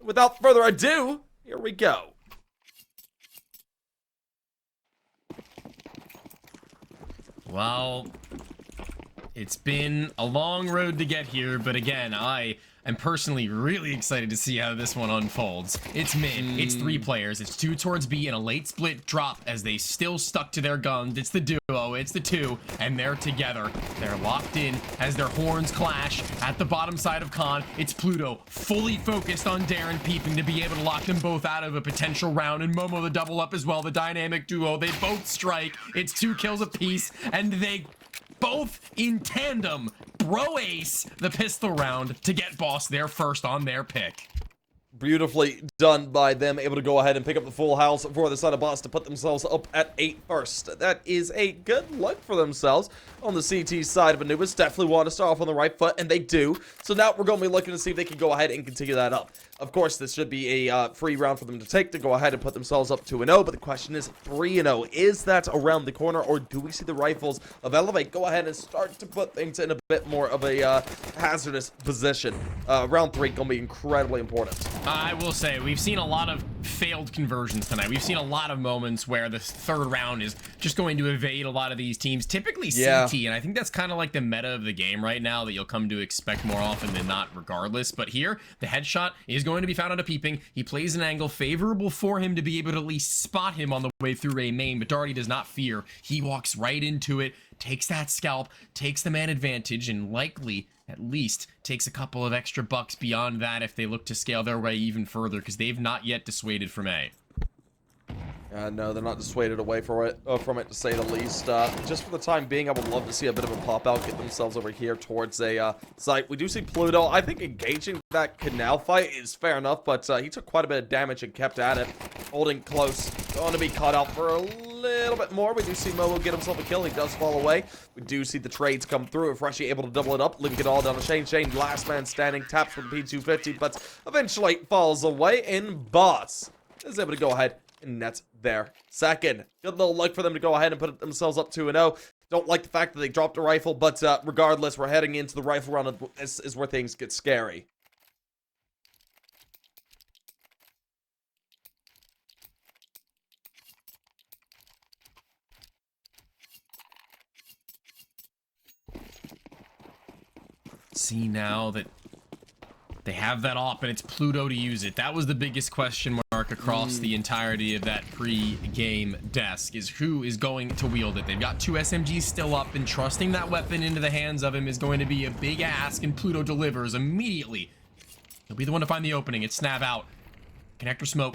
Without further ado, here we go. Well, it's been a long road to get here, but again, I am personally really excited to see how this one unfolds. It's mid, it's 3 players, it's 2 towards B, and a late split drop as they still stuck to their guns. It's the duo, it's the 2, and they're together. They're locked in as their horns clash at the bottom side of Con. It's Pluto, fully focused on Darren peeping to be able to lock them both out of a potential round, and Momo the double up as well, the dynamic duo. They both strike, it's 2 kills apiece, and they both in tandem bro ace the pistol round to get Boss their first on their pick. Beautifully done by them, able to go ahead and pick up the full house for the side of Boss to put themselves up at 8 first. That is a good look for themselves on the CT side of Anubis. Definitely want to start off on the right foot, and they do. So now we're going to be looking to see if they can go ahead and continue that up. Of course, this should be a free round for them to take to go ahead and put themselves up 2-0, but the question is 3-0. Is that around the corner, or do we see the rifles of Elevate go ahead and start to put things in a bit more of a hazardous position? Round 3 going to be incredibly important. I will say, we've seen a lot of failed conversions tonight. We've seen a lot of moments where the third round is just going to evade a lot of these teams, typically CT, and I think that's kind of like the meta of the game right now that you'll come to expect more often than not regardless. But here, the headshot is going to be found out of peeping. He plays an angle favorable for him to be able to at least spot him on the way through a main, but Darty does not fear. He walks right into it, takes that scalp, takes the man advantage, and likely at least takes a couple of extra bucks beyond that if they look to scale their way even further, because they've not yet dissuaded from A. No, they're not dissuaded away from it, to say the least. Just for the time being, I would love to see a bit of a pop-out, get themselves over here towards a site. We do see Pluto. I think engaging that canal fight is fair enough, but he took quite a bit of damage and kept at it. Holding close. Going to be caught out for a little bit more. We do see Momo get himself a kill. He does fall away. We do see the trades come through. Freshie able to double it up, leaving it all down to Shane. Shane, last man standing, taps for the P250, but eventually falls away, and Boss is able to go ahead and nets their second. Good little luck for them to go ahead and put themselves up 2-0. Don't like the fact that they dropped a rifle, but regardless, we're heading into the rifle round. This is where things get scary. See now that they have that op and it's Pluto to use it. That was the biggest question mark across the entirety of that pre-game desk, is who is going to wield it. They've got 2 SMGs still up, and trusting that weapon into the hands of him is going to be a big ask, and Pluto delivers immediately. He'll be the one to find the opening. It's Snav out. Connector smoke.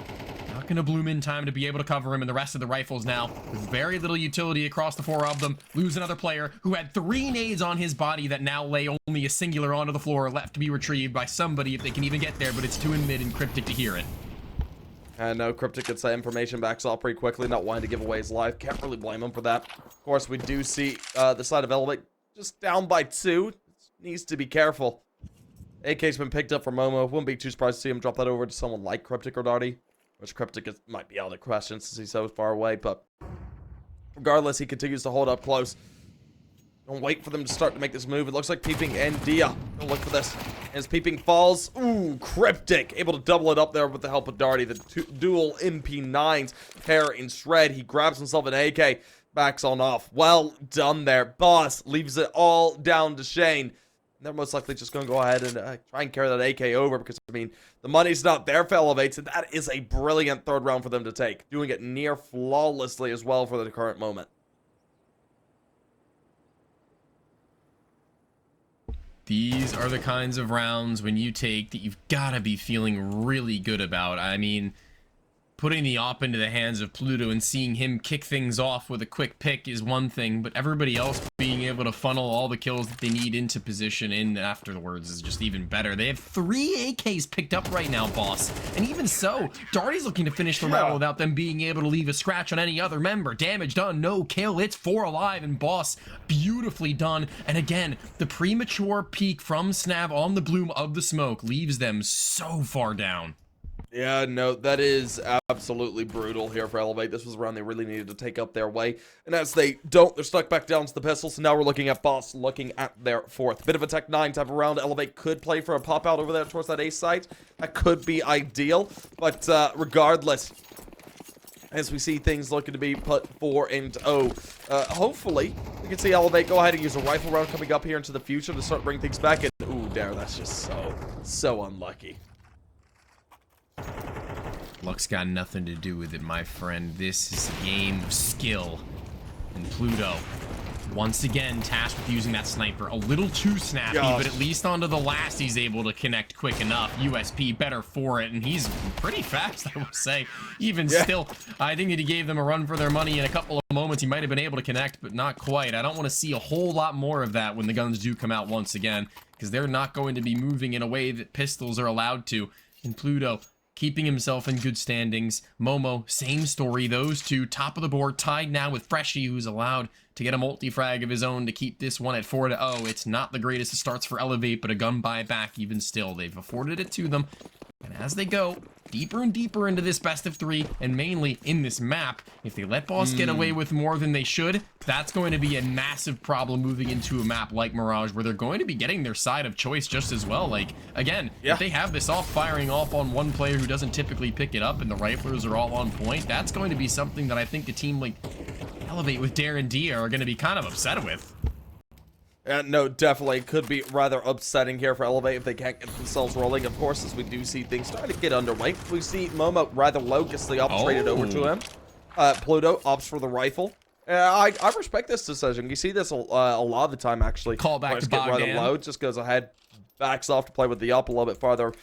Not going to bloom in time to be able to cover him, and the rest of the rifles now with very little utility across the 4 of them. Lose another player who had 3 nades on his body that now lay only a singular onto the floor, left to be retrieved by somebody if they can even get there, but it's 2 in mid and Cryptic to hear it. And no, Cryptic gets that information back off pretty quickly, not wanting to give away his life. Can't really blame him for that. Of course, we do see the side of Elevate just down by 2. Needs to be careful. AK's been picked up for Momo. Wouldn't be too surprised to see him drop that over to someone like Cryptic or Darty, which Cryptic might be out of the question since he's so far away, but regardless, he continues to hold up close. Don't wait for them to start to make this move. It looks like Peeping and Dia. Don't look for this. As Peeping falls, ooh, Cryptic able to double it up there with the help of Darty. The dual MP9s pair in shred. He grabs himself an AK, backs on off. Well done there. Boss leaves it all down to Shane. They're most likely just going to go ahead and try and carry that AK over, because, I mean, the money's not there for Elevates, and that is a brilliant third round for them to take. Doing it near flawlessly as well for the current moment. These are the kinds of rounds when you take that you've got to be feeling really good about. I mean, putting the op into the hands of Pluto and seeing him kick things off with a quick pick is one thing, but everybody else being able to funnel all the kills that they need into position in afterwards is just even better. They have 3 AKs picked up right now, Boss. And even so, Darty's looking to finish the round without them being able to leave a scratch on any other member. Damage done, no kill, it's 4 alive, and Boss, beautifully done. And again, the premature peek from Snav on the bloom of the smoke leaves them so far down. Yeah, no, that is absolutely brutal here for Elevate. This was a round they really needed to take up their way. And as they don't, they're stuck back down to the pistol. So now we're looking at Boss looking at their fourth. Bit of a Tech 9 type of round. Elevate could play for a pop-out over there towards that ace site. That could be ideal. But regardless, as we see things looking to be put 4-0, hopefully we can see Elevate go ahead and use a rifle round coming up here into the future to start bringing things back. And ooh, there, that's just so unlucky. Luck's got nothing to do with it, my friend. This is a game of skill. And Pluto, once again, tasked with using that sniper. A little too snappy, but at least onto the last he's able to connect quick enough. USP better for it, and he's pretty fast, I would say. Even still, I think that he gave them a run for their money in a couple of moments. He might have been able to connect, but not quite. I don't want to see a whole lot more of that when the guns do come out once again, because they're not going to be moving in a way that pistols are allowed to. And Pluto, keeping himself in good standings. Momo, same story. Those two, top of the board, tied now with Freshie, who's allowed to get a multi-frag of his own to keep this one at 4-0. It's not the greatest of starts for Elevate, but a gun buyback even still. They've afforded it to them. And as they go deeper and deeper into this best of 3, and mainly in this map, if they let Boss get away with more than they should, that's going to be a massive problem moving into a map like Mirage, where they're going to be getting their side of choice just as well. Like, again, if they have this off firing off on one player who doesn't typically pick it up and the riflers are all on point, that's going to be something that I think a team like Elevate with Darren D are going to be kind of upset with. No, definitely. It could be rather upsetting here for Elevate if they can't get themselves rolling. Of course, as we do see things starting to get underway. We see Momo rather low, gets the op traded over to him. Pluto opts for the rifle. I respect this decision. You see this a lot of the time, actually. Call back to get rather low, just goes ahead, backs off to play with the op a little bit farther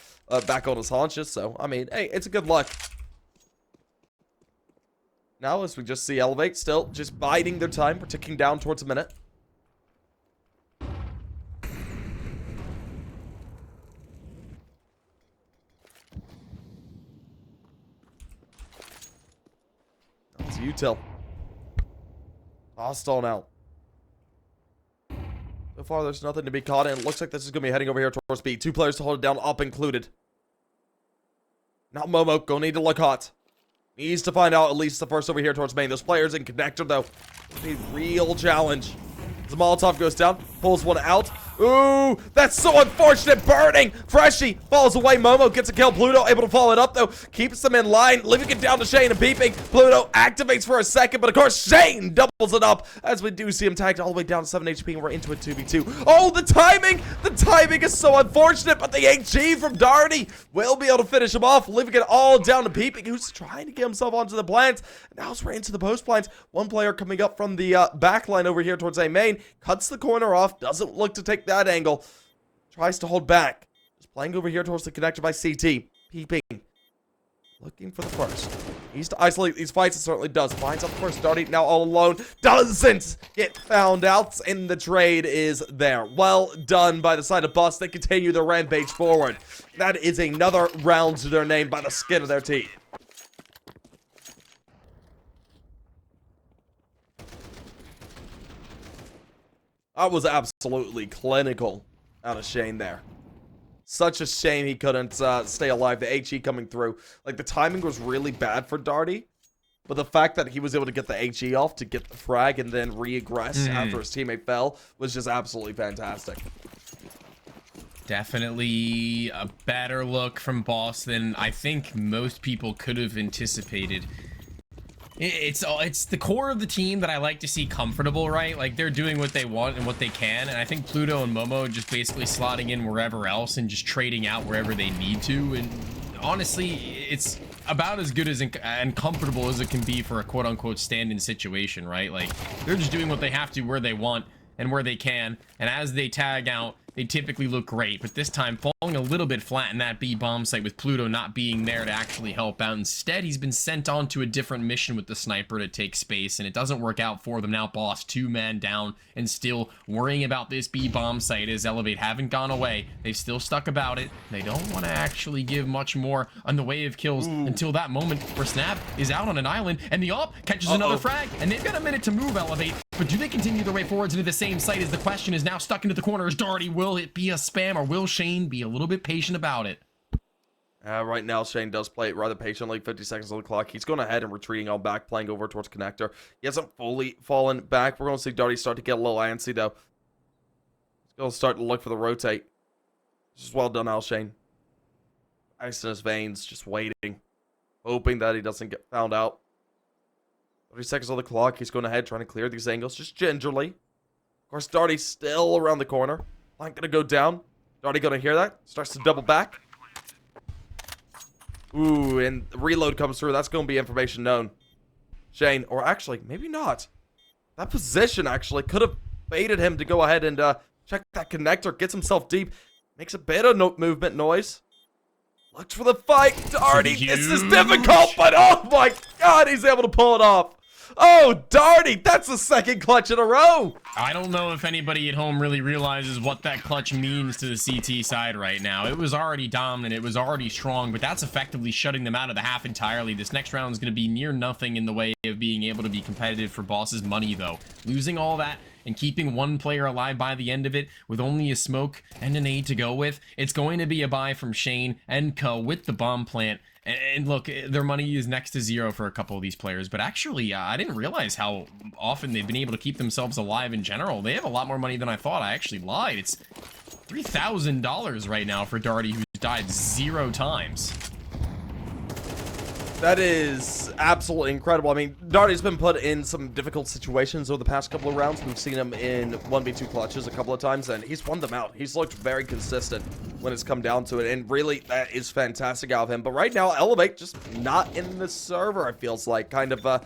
back on his haunches. So, I mean, hey, it's a good luck. Now, as we just see Elevate still just biding their time, we're ticking down towards a minute. Util. Hostile now. So far, there's nothing to be caught in. It looks like this is going to be heading over here towards B. 2 players to hold it down, up included. Now Momo, gonna need to look hot. Needs to find out at least the first over here towards main. Those players in connector, though. A real challenge. The Molotov goes down, pulls one out. Ooh, that's so unfortunate. Burning. Freshie falls away. Momo gets a kill. Pluto able to follow it up, though. Keeps them in line. Leaving it down to Shane and peeping. Pluto activates for a second, but of course, Shane doubles it up as we do see him tagged all the way down to 7 HP, and we're into a 2v2. Oh, the timing! The timing is so unfortunate, but the HG from Darty will be able to finish him off, leaving it all down to peeping, who's trying to get himself onto the plants. Now it's right into the post plants. One player coming up from the back line over here towards A main. Cuts the corner off. Doesn't look to take that angle. Tries to hold back. Just playing over here towards the connector by CT. Peeping. Looking for the first. He's to isolate these fights. It certainly does. Finds out the first. Darty now all alone. Doesn't get found out. And the trade is there. Well done by the side of Bus. They continue their rampage forward. That is another round to their name by the skin of their teeth. That was absolutely clinical out of Shane there. Such a shame he couldn't stay alive. The HE coming through. Like, the timing was really bad for Darty. But the fact that he was able to get the HE off to get the frag and then re-aggress after his teammate fell was just absolutely fantastic. Definitely a better look from Boss than I think most people could have anticipated. It's the core of the team that I like to see comfortable, right? Like, they're doing what they want and what they can, and I think Pluto and Momo just basically slotting in wherever else and just trading out wherever they need to. And honestly, it's about as good as and comfortable as it can be for a quote-unquote stand-in situation, right? Like, they're just doing what they have to where they want and where they can, and as they tag out, they typically look great, but this time falling a little bit flat in that B bomb site with Pluto not being there to actually help out. Instead, he's been sent on to a different mission with the sniper to take space, and it doesn't work out for them. Now Boss 2-man down and still worrying about this B bomb site as Elevate haven't gone away. They've still stuck about it. They don't want to actually give much more on the way of kills until that moment where Snap is out on an island and the op catches another frag, and they've got a minute to move Elevate. But do they continue their way forwards into the same site as the question is now stuck into the corner as Darty? Will it be a spam or will Shane be a little bit patient about it? Right now, Shane does play it rather patiently. 50 seconds on the clock. He's going ahead and retreating on back, playing over towards connector. He hasn't fully fallen back. We're going to see Darty start to get a little antsy, though. He's going to start to look for the rotate. Just well done, Shane. Ice in his veins, just waiting. Hoping that he doesn't get found out. 30 seconds on the clock. He's going ahead, trying to clear these angles, just gingerly. Of course, Darty's still around the corner. Not going to go down. Darty going to hear that. Starts to double back. Ooh, and reload comes through. That's going to be information known. Shane, or actually, maybe not. That position actually could have baited him to go ahead and check that connector. Gets himself deep. Makes a bit of movement noise. Looks for the fight. Darty, this is difficult, but oh my god, he's able to pull it off. Oh, Darty, that's the second clutch in a row. I don't know if anybody at home really realizes what that clutch means to the CT side right now. It was already dominant, it was already strong, but that's effectively shutting them out of the half entirely. This next round is going to be near nothing in the way of being able to be competitive for Boss's money, though. Losing all that and keeping one player alive by the end of it with only a smoke and an aid to go with, it's going to be a buy from Shane and co with the bomb plant. And look, their money is next to zero for a couple of these players, but actually, I didn't realize how often they've been able to keep themselves alive in general. They have a lot more money than I thought. I actually lied. It's $3,000 right now for Darty, who's died 0 times. That is absolutely incredible. I mean, Darty's been put in some difficult situations over the past couple of rounds. We've seen him in 1v2 clutches a couple of times, and he's won them out. He's looked very consistent when it's come down to it, and really, that is fantastic out of him. But right now, Elevate just not in the server, it feels like. Kind of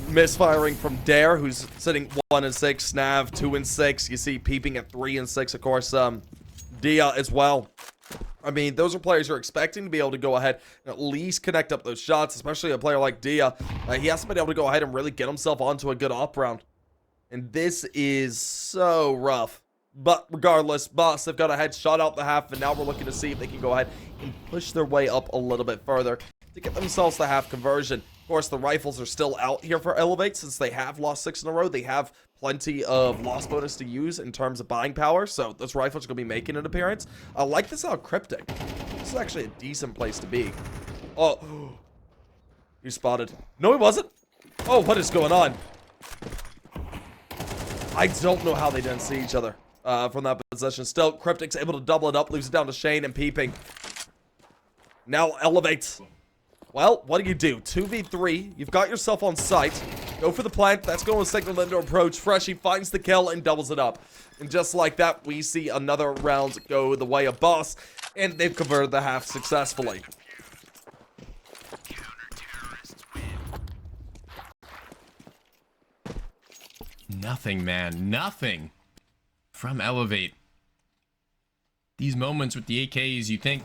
misfiring from Dare, who's sitting 1-6, Snav 2-6. You see Peeping at 3-6, of course, Dia as well. I mean, those are players you're expecting to be able to go ahead and at least connect up those shots, especially a player like Dia. He hasn't been able to go ahead and really get himself onto a good op round. And this is so rough. But regardless, Boss, they've got a headshot out the half, and now we're looking to see if they can go ahead and push their way up a little bit further to get themselves the half conversion. Of course, the rifles are still out here for Elevate since they have lost 6 in a row. They have plenty of loss bonus to use in terms of buying power, so those rifles are going to be making an appearance. I like this out Cryptic. This is actually a decent place to be. Oh, he spotted. No, he wasn't. Oh, what is going on? I don't know how they didn't see each other from that position. Still, Cryptic's able to double it up, leaves it down to Shane and Peeping. Now Elevates. Well, what do? 2v3. You've got yourself on site. Go for the plant. That's going to signal them to approach. Freshie finds the kill and doubles it up. And just like that, we see another round go the way of Boss. And they've converted the half successfully. Nothing, man. Nothing from Elevate. These moments with the AKs, you think,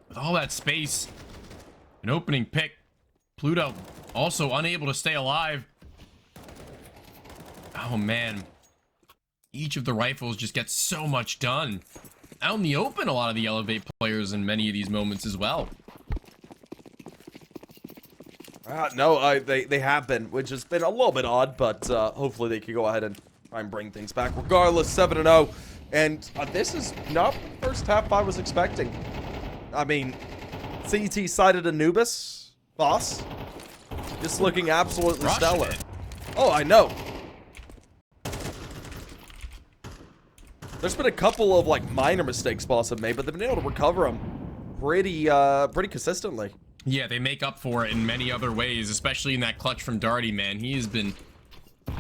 with all that space, an opening pick, Pluto also unable to stay alive. Oh, man. Each of the rifles just gets so much done. Out in the open, a lot of the Elevate players in many of these moments as well. No, they have been, which has been a little bit odd, but hopefully they can go ahead and try and bring things back. Regardless, 7-0, and this is not the first half I was expecting. I mean, CT sided Anubis, Boss, just looking absolutely stellar. Oh, I know. There's been a couple of like minor mistakes Boss have made, but they've been able to recover them pretty consistently. Yeah, they make up for it in many other ways, especially in that clutch from Darty, man. He has been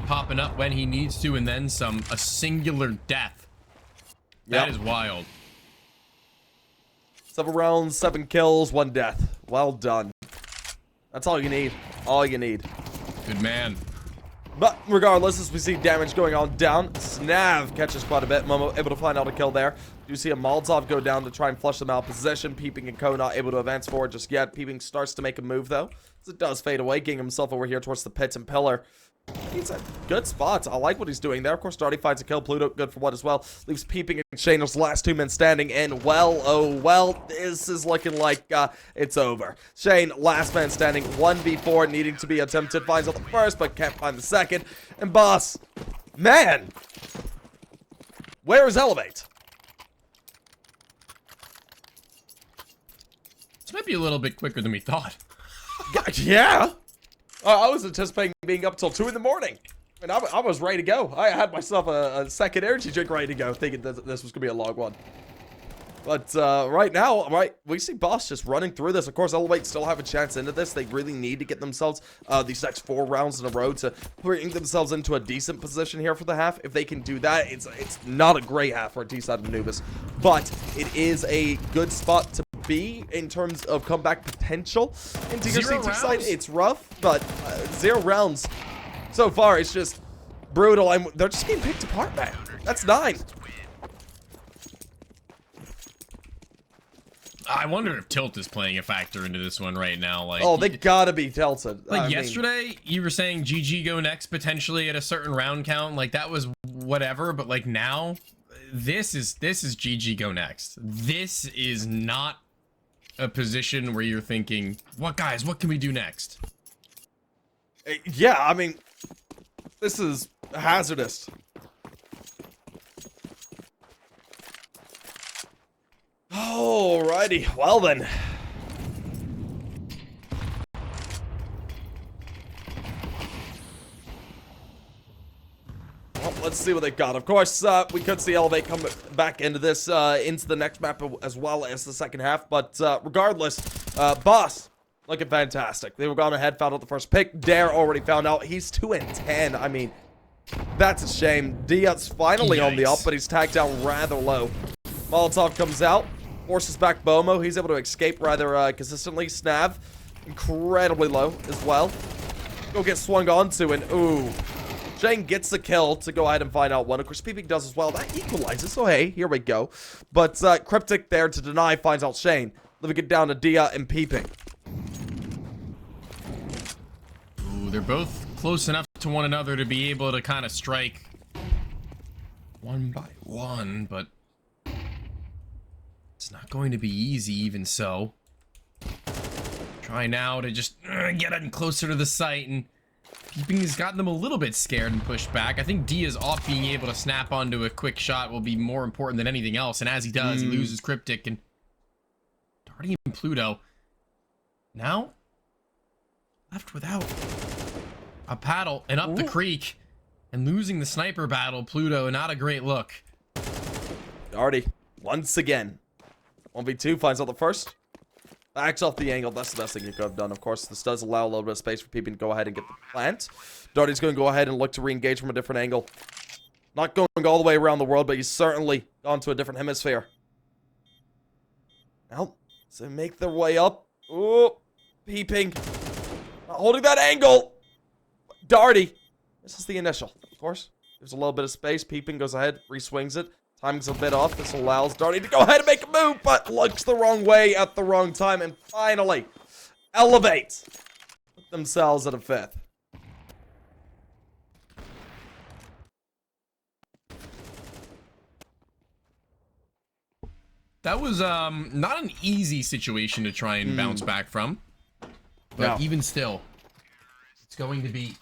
popping up when he needs to, and then some. A singular death. That is wild. 7 rounds, 7 kills, 1 death. Well done. That's all you need. All you need. Good man. But regardless, as we see damage going on down, Snav catches quite a bit. Momo able to find out a kill there. You see a Molotov go down to try and flush them out of position. Peeping and Ko not able to advance forward just yet. Peeping starts to make a move though, as it does fade away, getting himself over here towards the pits and pillar. He's at good spots. I like what he's doing there. Of course, Darty finds a kill. Pluto good for what as well. Leaves Peeping and Shane as last 2 men standing. And well, oh well, this is looking like it's over. Shane, last man standing, 1v4, needing to be attempted. Finds out the first, but can't find the second. And Boss, man, where is Elevate? This might be a little bit quicker than we thought. Yeah. I was anticipating being up till 2 in the morning. And I was ready to go. I had myself a second energy drink ready to go, thinking that this was going to be a long one. But right now, we see Boss just running through this. Of course, Elevate still have a chance into this. They really need to get themselves these next 4 rounds in a row to bring themselves into a decent position here for the half. If they can do that, it's not a great half for a T-side of Anubis. But it is a good spot to be in terms of comeback potential. Into your CT side, it's rough, but 0 rounds so far. It's just brutal, and they're just getting picked apart, man. That's 9. I wonder if tilt is playing a factor into this one right now. Like, oh, they gotta be tilted. Like yesterday, you were saying GG go next potentially at a certain round count. Like that was whatever, but like now, this is GG go next. This is not a position where you're thinking, what can we do next? Yeah, I mean, this is hazardous. Alrighty, well then. Well, let's see what they've got. Of course, we could see Elevate come back into this, into the next map as well as the second half. But regardless, Boss looking fantastic. They were gone ahead, found out the first pick. Dare already found out he's 2 and 10. I mean, that's a shame. Diaz finally on the up, but he's tagged down rather low. Molotov comes out. Forces back Bomo. He's able to escape rather consistently. Snav, incredibly low as well. Go get swung onto, and ooh. Shane gets the kill to go ahead and find out one. Of course, Peeping does as well. That equalizes, so hey, here we go. But Cryptic there to deny finds out Shane. Living it down to Dia and Peeping. Ooh, they're both close enough to one another to be able to kind of strike one by one, but it's not going to be easy, even so. Try now to just get in closer to the site, and Peeping has gotten them a little bit scared and pushed back. I think Diaz off being able to snap onto a quick shot will be more important than anything else, and as he does, he loses Cryptic, and Darty and Pluto now left without a paddle and up the creek, and losing the sniper battle. Pluto, not a great look. Darty, once again. 1v2 finds out the first. Backs off the angle. That's the best thing you could have done. Of course, this does allow a little bit of space for Peeping to go ahead and get the plant. Darty's going to go ahead and look to re-engage from a different angle. Not going all the way around the world, but he's certainly gone to a different hemisphere. Now, so make their way up. Ooh, Peeping. Not holding that angle. Darty. This is the initial. Of course, there's a little bit of space. Peeping goes ahead, re-swings it. Timing's a bit off. This allows Darty to go ahead and make a move, but looks the wrong way at the wrong time. And finally, Elevate. Put themselves at a 5th. That was not an easy situation to try and bounce back from. But even still, it's going to be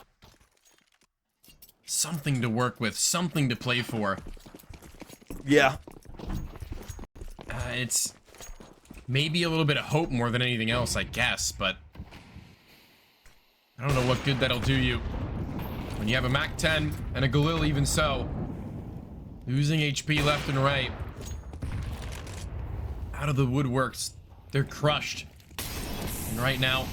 something to work with, something to play for. Yeah. It's maybe a little bit of hope more than anything else, I guess, but I don't know what good that'll do you when you have a Mac 10 and a Galil, even so. Losing HP left and right. Out of the woodworks. They're crushed. And right now,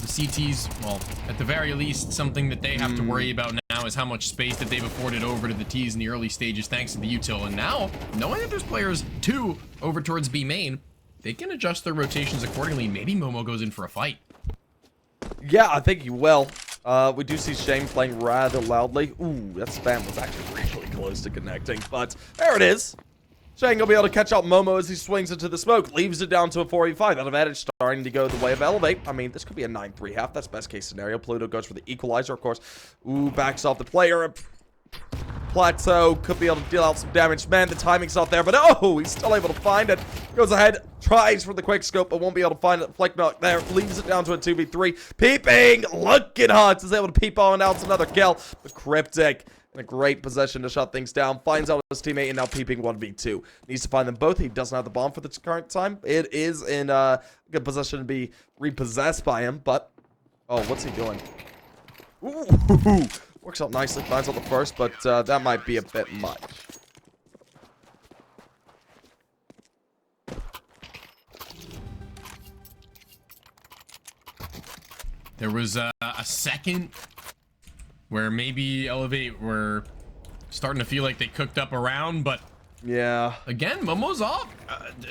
the CTs, well, at the very least, something that they have to worry about now is how much space that they've afforded over to the T's in the early stages thanks to the util. And now, knowing that there's players 2 over towards B main, they can adjust their rotations accordingly. Maybe Momo goes in for a fight. Yeah, I think he will. We do see Shane playing rather loudly. Ooh, that spam was actually really close to connecting, but there it is. Shane gonna be able to catch out Momo as he swings into the smoke, leaves it down to a 4v5. That advantage starting to go the way of Elevate. I mean, this could be a 9-3 half. That's best case scenario. Pluto goes for the equalizer, of course. Ooh, backs off the player. Plateau could be able to deal out some damage. Man, the timing's not there, but oh, he's still able to find it. Goes ahead, tries for the quick scope, but won't be able to find it. Flick knock there, leaves it down to a 2v3. Peeping, looking hot, is able to peep on out another kill. But Cryptic In a great possession to shut things down. Finds out his teammate, and now peeping 1v2. Needs to find them both. He doesn't have the bomb for the current time. It is in a good position to be repossessed by him, but... Oh, what's he doing? Ooh, works out nicely. Finds out the first, but that might be a bit much. There was a second where maybe Elevate were starting to feel like they cooked up around, but yeah, again, Momo's off.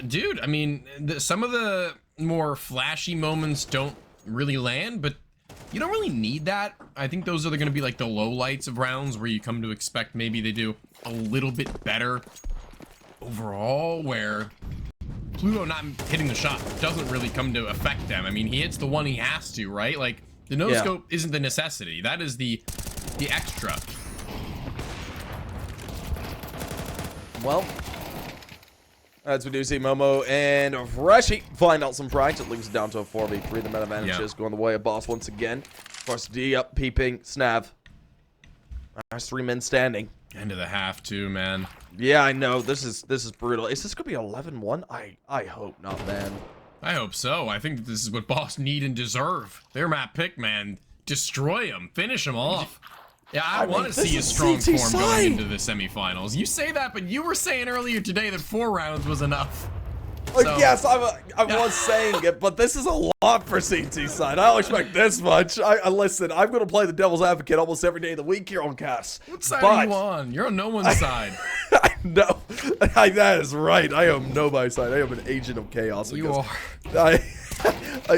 Dude, I mean, some of the more flashy moments don't really land, but you don't really need that. I think those are going to be like the low lights of rounds where you come to expect maybe they do a little bit better overall, where Pluto not hitting the shot doesn't really come to affect them. I mean, he hits the one he has to, right? Like, the no-scope isn't the necessity. That is the extra. Well, as we do see Momo and Freshie find out some frags. It leaves it down to a 4v3. The meta advantage is going the way of Boss once again. Of course, D up, peeping, Snav. There's 3 men standing. End of the half, too, man. Yeah, I know. This is brutal. Is this gonna be 11-1? I hope not, man. I hope so. I think that this is what Boss need and deserve. Their map pick, man. Destroy them. Finish them off. Yeah, I want to see a strong CT form side. going into the semifinals. You say that, but you were saying earlier today that 4 rounds was enough. So, yes, I was saying it, but this is a lot for CT side. I don't expect this much. Listen, I'm going to play the devil's advocate almost every day of the week here on cast. What side are you on? You're on no one's side. No, that is right. I am nobody's side. I am an agent of chaos. You are.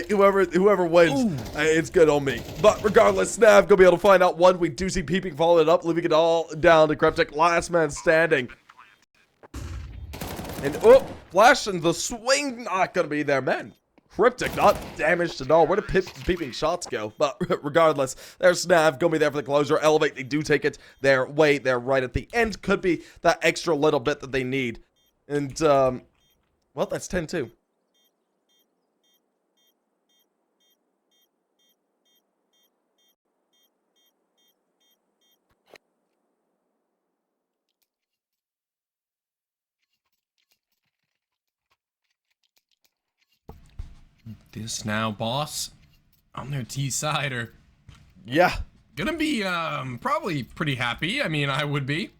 Whoever wins, it's good on me. But regardless, Snav gonna be able to find out one. We do see peeping follow it up, leaving it all down to Cryptic. Last man standing. And Flash and the swing not gonna be there, man. Cryptic not damaged at all. Where did peeping shots go? But regardless, there's Snav gonna be there for the closure. Elevate, they do take it their way. They're right at the end. Could be that extra little bit that they need. And well, that's 10-2. This now, Boss, on their T side are gonna be probably pretty happy. I mean, I would be.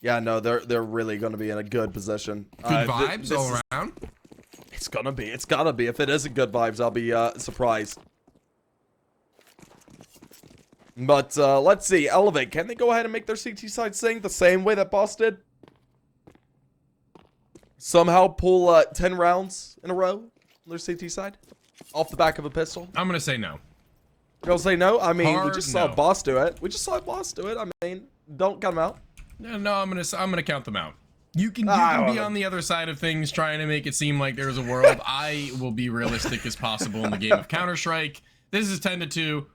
Yeah, no, they're really gonna be in a good position. Good vibes all around. It's gonna be. It's gotta be. If it isn't good vibes, I'll be surprised. But let's see. Elevate. Can they go ahead and make their CT side sing the same way that Boss did? Somehow pull 10 rounds in a row on their CT side off the back of a pistol? I'm gonna say no. You're gonna say no? I mean, we Hard just saw no. Boss do it. We just saw Boss do it. I mean, don't count them out. No, I'm gonna count them out. You can be on the other side of things, trying to make it seem like there's a world. I will be realistic as possible in the game of Counter-Strike. This is 10-2.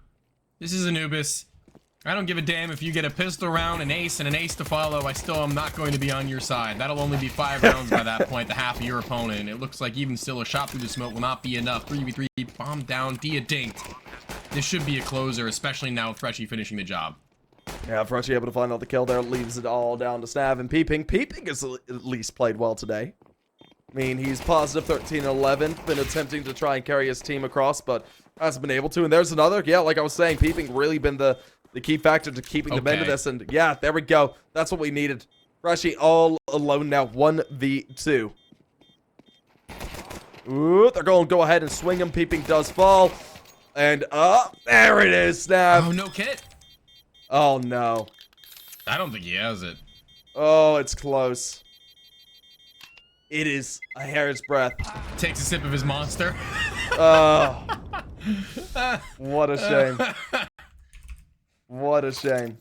This is Anubis. I don't give a damn if you get a pistol round, an ace, and an ace to follow. I still am not going to be on your side. That'll only be 5 rounds by that point, the half of your opponent. It looks like even still a shot through the smoke will not be enough. 3v3, bomb down, Dia dinked. This should be a closer, especially now with Freshie finishing the job. Yeah, Freshie able to find out the kill there, leaves it all down to Snav and Peeping. Peeping has at least played well today. I mean, he's positive 13-11, been attempting to try and carry his team across, but hasn't been able to. And there's another, yeah, like I was saying, Peeping really been the key factor to keeping them into this. And yeah, there we go. That's what we needed. Freshie all alone now, 1v2. Ooh, they're going to go ahead and swing him. Peeping does fall. And there it is, Snav. Oh, no kit. Oh, no. I don't think he has it. Oh, it's close. It is a hair's breadth. Takes a sip of his monster. Oh. What a shame. What a shame.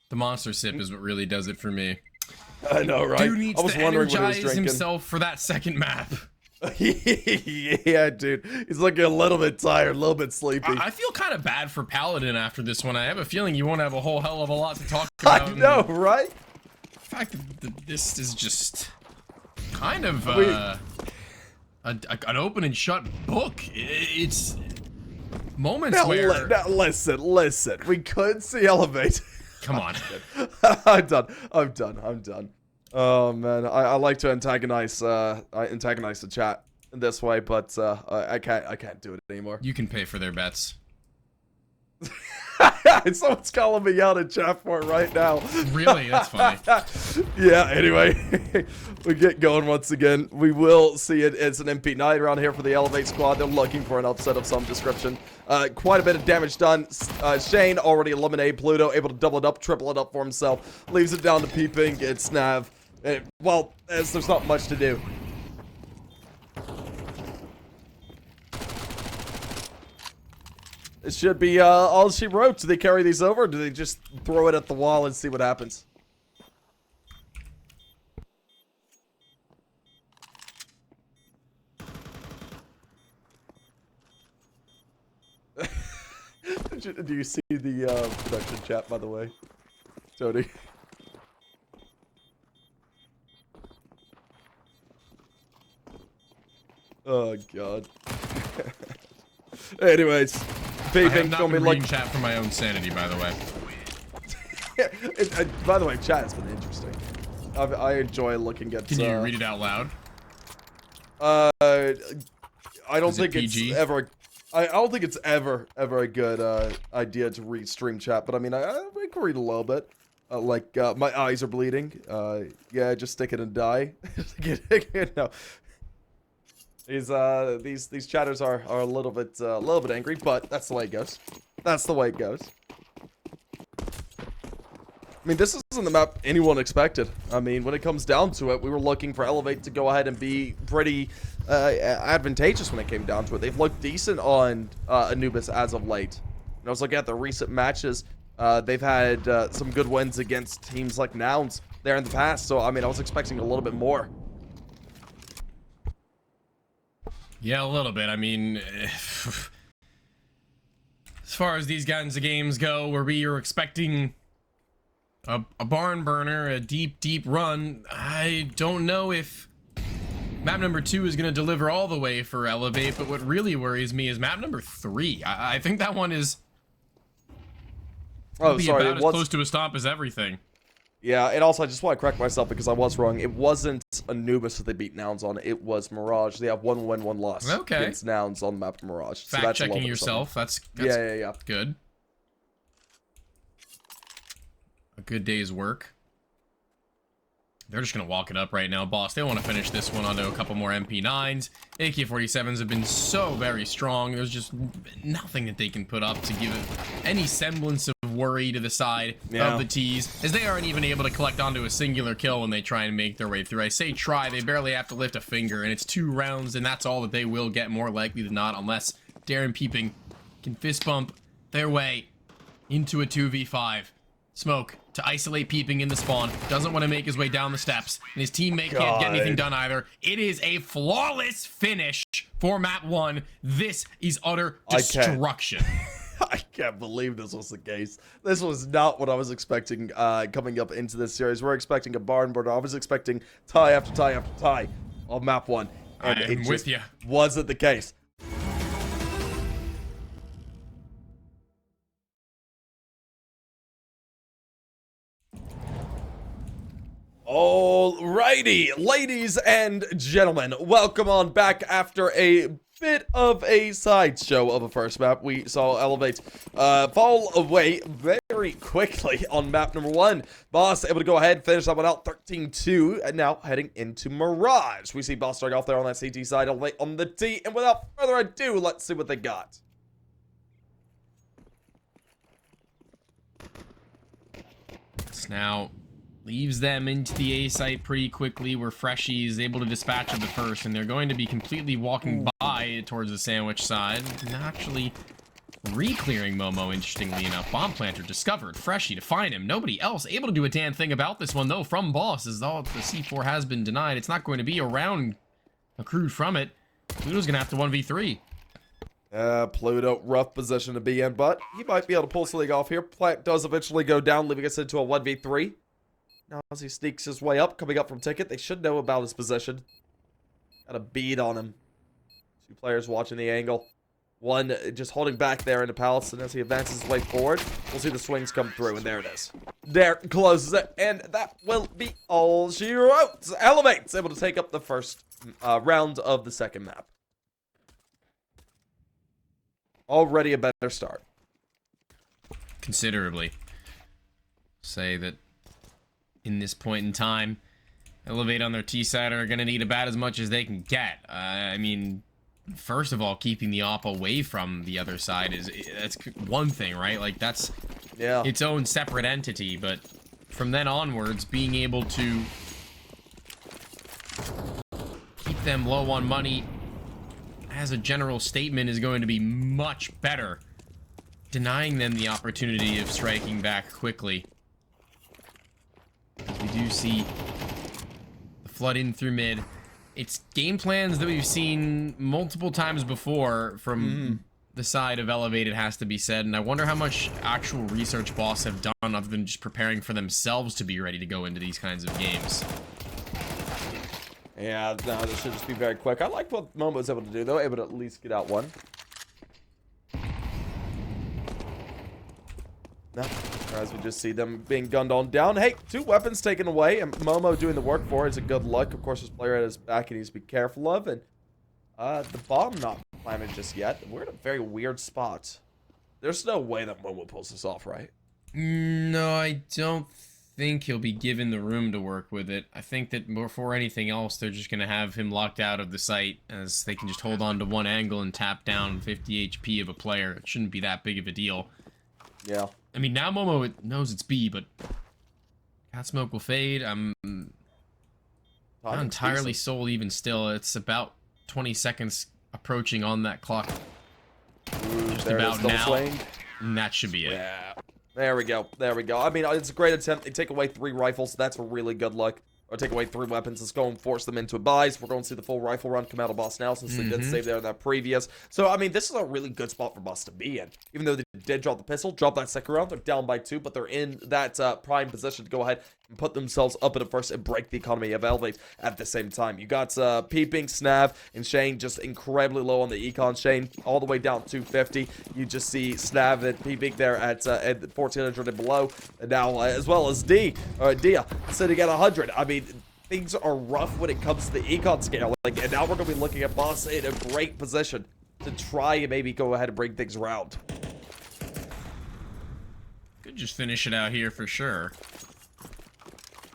The monster sip is what really does it for me. I know, right? Dude needs I was to wondering what he was energize drinking. himself for that second map. Yeah, dude. He's looking a little bit tired, a little bit sleepy. I feel kind of bad for Paladin after this one. I have a feeling you won't have a whole hell of a lot to talk about. I know, right? The fact that this is just kind of an open and shut book. It's moments Now, where... now listen. We could see Elevate. Come on. I'm done. Oh man, I like to antagonize the chat in this way, but I can't do it anymore. You can pay for their bets. Someone's calling me out in chat for it right now. Really? That's funny. Yeah, anyway, we get going once again. We will see it. It's an MP9 around here for the Elevate squad. They're looking for an upset of some description. Quite a bit of damage done. Shane already eliminated Pluto, able to double it up, triple it up for himself. Leaves it down to Peeping. It's Nav. Well, as there's not much to do. It should be all she wrote. Do they carry these over, or do they just throw it at the wall and see what happens? Do you see the production chat, by the way, Tony? Oh god. Anyways, I have not been reading chat for my own sanity, by the way. By the way, chat has been interesting. I enjoy looking at. Can you read it out loud? I don't think PG? it's ever. I don't think it's ever a good idea to read stream chat. But I mean, I can read a little bit. My eyes are bleeding. Yeah, just stick it and die. No. These chatters are a little bit angry, but that's the way it goes. That's the way it goes. I mean, this isn't the map anyone expected. I mean, when it comes down to it, we were looking for Elevate to go ahead and be pretty advantageous when it came down to it. They've looked decent on Anubis as of late. And I was looking at the recent matches. They've had some good wins against teams like Nouns there in the past. So, I mean, I was expecting a little bit more. Yeah, a little bit. I mean, as far as these kinds of games go, where we are expecting a barn burner, a deep run, I don't know if map number 2 is going to deliver all the way for Elevate, but what really worries me is map number 3. I think that one is about as close to a stomp as everything. Yeah, and also I just want to correct myself because I was wrong. It wasn't Anubis that they beat Nouns on. It was Mirage. They have 1 win, 1 loss against Nouns on the map of Mirage. So Fact checking yourself. That's yeah. Good. A good day's work. They're just going to walk it up right now, boss. They want to finish this one onto a couple more MP9s. AK-47s have been so very strong. There's just nothing that they can put up to give it any semblance of worry to the side of the T's, as they aren't even able to collect onto a singular kill when they try and make their way through. I say try, they barely have to lift a finger, and it's 2 rounds, and that's all that they will get, more likely than not, unless Darren Peeping can fist bump their way into a 2v5. Smoke to isolate Peeping in the spawn. Doesn't want to make his way down the steps. And his teammate can't get anything done either. It is a flawless finish for map 1. This is utter destruction. I can't believe this was the case. This was not what I was expecting coming up into this series. We're expecting a barn burner. I was expecting tie after tie after tie on map 1. And I'm with you. Wasn't the case. Alrighty, ladies and gentlemen, welcome on back after a bit of a sideshow of a first map. We saw Elevate fall away very quickly on map number 1. Boss able to go ahead, finish that one out 13-2, and now heading into Mirage. We see Boss starting off there on that CT side, Elevate on the T, and without further ado, let's see what they got. Now leaves them into the A site pretty quickly, where Freshie is able to dispatch of the first, and they're going to be completely walking by towards the sandwich side, and actually re-clearing Momo, interestingly enough. Bomb planter discovered. Freshie to find him. Nobody else able to do a damn thing about this one, though, from Boss, as all the C4 has been denied. It's not going to be a round accrued from it. Pluto's gonna have to 1v3. Pluto, rough position to be in, but he might be able to pull something off here. Plant does eventually go down, leaving us into a 1v3. Now as he sneaks his way up, coming up from Ticket, they should know about his position. Got a bead on him. Two players watching the angle. One just holding back there in the palace, and as he advances his way forward, we'll see the swings come through, and there it is. There, closes it, and that will be all she wrote. Elevate's able to take up the first round of the second map. Already a better start. Considerably. Say that in this point in time, Elevate on their T side are going to need about as much as they can get. I mean, first of all, keeping the op away from the other side that's one thing, right? Like, that's its own separate entity, but from then onwards, being able to keep them low on money as a general statement is going to be much better. Denying them the opportunity of striking back quickly. We do see the flood in through mid. It's game plans that we've seen multiple times before from the side of Elevate, it has to be said, and I wonder how much actual research boss have done other than just preparing for themselves to be ready to go into these kinds of games. Yeah, no, this should just be very quick. I like what Momo was able to do, though, able to at least get out one. No, as we just see them being gunned on down. Hey, 2 weapons taken away, and Momo doing the work for it is a good look. Of course, this player at his back he needs to be careful of, and the bomb not planted just yet. We're in a very weird spot. There's no way that Momo pulls this off, right? No, I don't think he'll be given the room to work with it. I think that before anything else, they're just going to have him locked out of the site, as they can just hold on to one angle and tap down 50 HP of a player. It shouldn't be that big of a deal. Yeah. I mean, now Momo knows it's B, but Cat Smoke will fade. I'm not entirely sold even still. It's about 20 seconds approaching on that clock. Just about now. And that should be it. Yeah. There we go. There we go. I mean, it's a great attempt. They take away 3 rifles. That's a really good look. Or take away 3 weapons. Let's go and force them into a buys. We're going to see the full rifle run come out of Boss now, since they did save there in that previous. So, I mean, this is a really good spot for Boss to be in. Even though they did drop the pistol, drop that second round, they're down by 2, but they're in that prime position to go ahead and put themselves up at a first and break the economy of Elevate at the same time. You got Peeping, Snav, and Shane just incredibly low on the econ. Shane all the way down to 250. You just see Snav and Peeping there at 1400 and below. And now, as well as Dia sitting at 100. I mean, things are rough when it comes to the econ scale. Like, and now we're going to be looking at Boss in a great position to try and maybe go ahead and bring things around. Could just finish it out here for sure.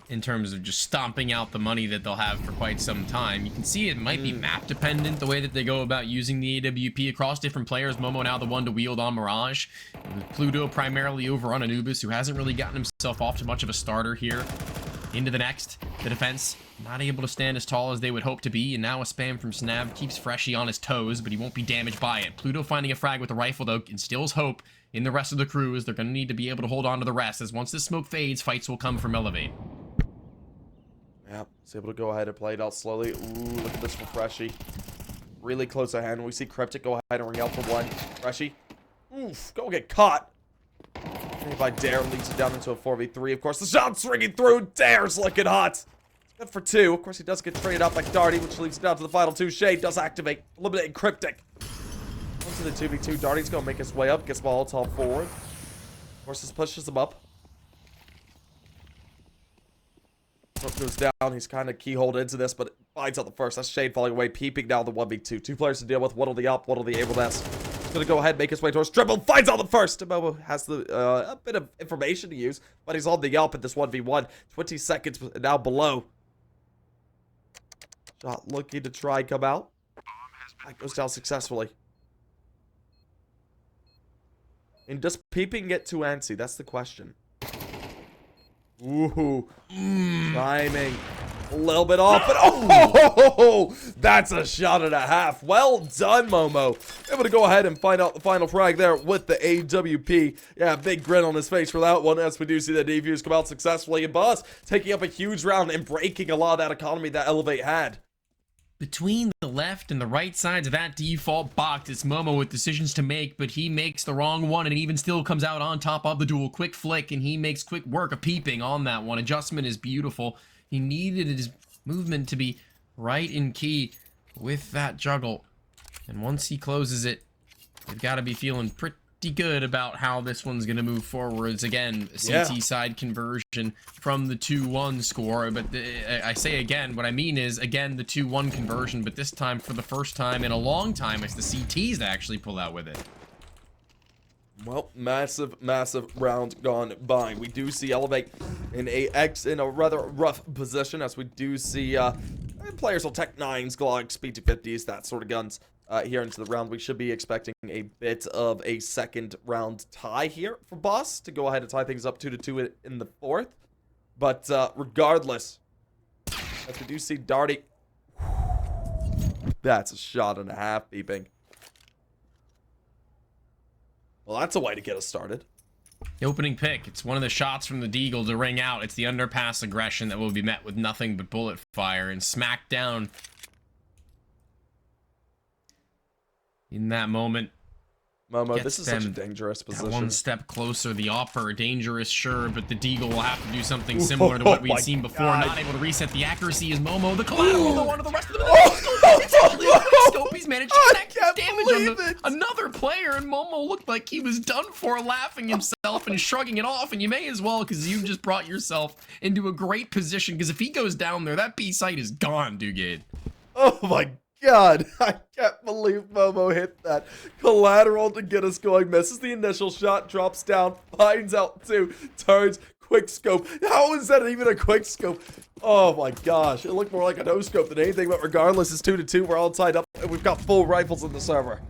In terms of just stomping out the money that they'll have for quite some time. You can see it might be map dependent, the way that they go about using the AWP across different players. Momo now the one to wield on Mirage. With Pluto primarily over on Anubis, who hasn't really gotten himself off to much of a starter here. Into the next, the defense not able to stand as tall as they would hope to be, and now a spam from Snav keeps Freshy on his toes, but he won't be damaged by it. Pluto finding a frag with the rifle, though, instills hope in the rest of the crew, as they're going to need to be able to hold on to the rest, as once this smoke fades, fights will come from Elevate. Yeah, he's able to go ahead and play it out slowly. Ooh, look at this for Freshy. Really close at hand. We see Cryptic go ahead and ring out for 1. Freshy. Oof, go get caught. And by Dare leads it down into a 4v3. Of course, the shot's ringing through. Dare's looking hot. Good for 2. Of course, he does get traded out by Darty, which leads down to the final 2. Shade does activate, eliminating Cryptic. Onto the 2v2. Darty's going to make his way up, gets Molotov forward. Of course, this pushes him up. Smoke goes down. He's kind of keyholed into this, but finds out the first. That's Shade falling away, Peeping down the 1v2. 2 players to deal with. One on the up, one on the able nest. He's going to go ahead and make his way towards triple. Finds out the first. Momo has a bit of information to use, but he's on the up at this 1v1. 20 seconds now below. Shot looking to try and come out. That goes down successfully. And does Peeping get too antsy? That's the question. Ooh. Timing. A little bit off, but oh, that's a shot and a half. Well done, Momo. Able to go ahead and find out the final frag there with the AWP. Yeah, big grin on his face for that one, as we do see the defuse come out successfully. And Boss taking up a huge round and breaking a lot of that economy that Elevate had. Between the left and the right sides of that default box, it's Momo with decisions to make, but he makes the wrong one, and even still comes out on top of the duel. Quick flick, and he makes quick work of Peeping on that one. Adjustment is beautiful. He needed his movement to be right in key with that juggle. And once he closes it, they've got to be feeling pretty good about how this one's going to move forwards. Again, CT side conversion from the 2-1 score. But I say again, what I mean is, again, the 2-1 conversion, but this time for the first time in a long time, it's the CTs that actually pull out with it. Well, massive round gone by. We do see Elevate in a rather rough position, as we do see players will Tech 9s, Glocks, P250s, that sort of guns here into the round. We should be expecting a bit of a second round tie here for Boss to go ahead and tie things up 2-2 in the fourth. But regardless, as we do see Darty, that's a shot and a half, beeping. Well, that's a way to get us started. The opening pick. It's one of the shots from the Deagle to ring out. It's the underpass aggression that will be met with nothing but bullet fire and smacked down. In that moment, Momo, this is such a dangerous position. One step closer. The offer, dangerous, sure, but the Deagle will have to do something similar to what we've seen before. Not able to reset the accuracy is Momo. The collateral, the one of the rest of the scope. He's managed to connect damage on another player, and Momo looked like he was done for, laughing himself and shrugging it off. And you may as well, because you just brought yourself into a great position. Because if he goes down there, that B site is gone, Dugade. Oh my God, I can't believe Momo hit that collateral to get us going. Misses the initial shot, drops down, finds out two, turns, quick scope. How is that even a quick scope? Oh my gosh, it looked more like a no scope than anything, but regardless, it's 2-2. We're all tied up, and we've got full rifles in the server.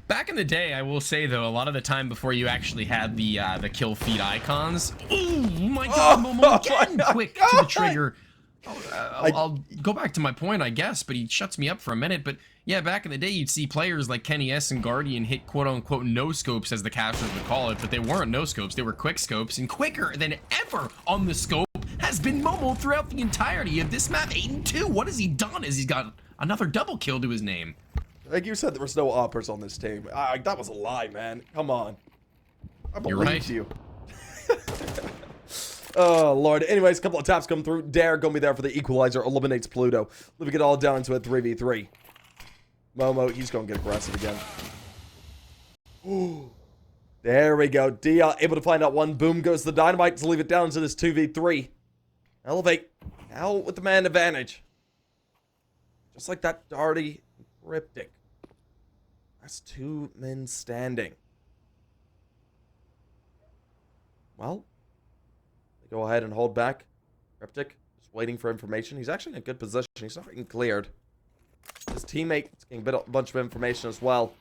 Back in the day, I will say though, a lot of the time before you actually had the kill feed icons. Oh my God, Momo again, quick to the trigger. I'll go back to my point, I guess, but he shuts me up for a minute. But yeah, back in the day, you'd see players like Kenny S and Guardian hit quote-unquote no-scopes, as the casters would call it, but they weren't no-scopes, they were quick scopes, and quicker than ever on the scope has been Momo throughout the entirety of this map. 8-2, what has he done? He's got another double kill to his name. Like you said, there was no oppers on this team. That was a lie, man. Come on. I believe you. Oh, Lord. Anyways, a couple of taps come through. Dare gonna be there for the equalizer. Eliminates Pluto. Living it all down into a 3v3. Momo, he's gonna get aggressive again. Ooh. There we go. Dia able to find out one. Boom goes the dynamite to leave it down to this 2v3. Elevate. Now with the man advantage. Just like that Darty Cryptic. That's two men standing. Well, go ahead and hold back. Cryptic, just waiting for information. He's actually in a good position. He's not getting cleared. His teammate is getting a bunch of information as well.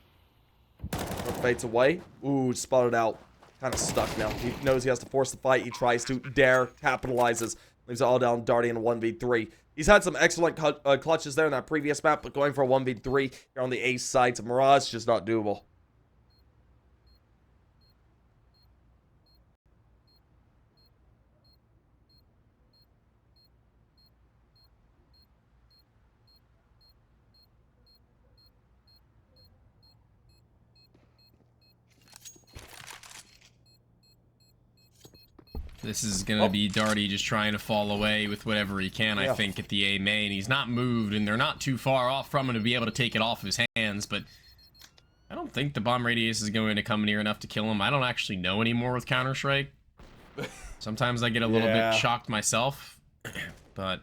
Fades away. Ooh, spotted out. Kind of stuck now. He knows he has to force the fight. He tries to. Dare capitalizes. Leaves it all down. Darty in a 1v3. He's had some excellent clutches there in that previous map, but going for a 1v3 here on the ace side to Mirage, just not doable. This is going to be Darty just trying to fall away with whatever he can, I think, at the A main. He's not moved, and they're not too far off from him to be able to take it off his hands, but I don't think the bomb radius is going to come near enough to kill him. I don't actually know anymore with Counter-Strike. Sometimes I get a little bit shocked myself, but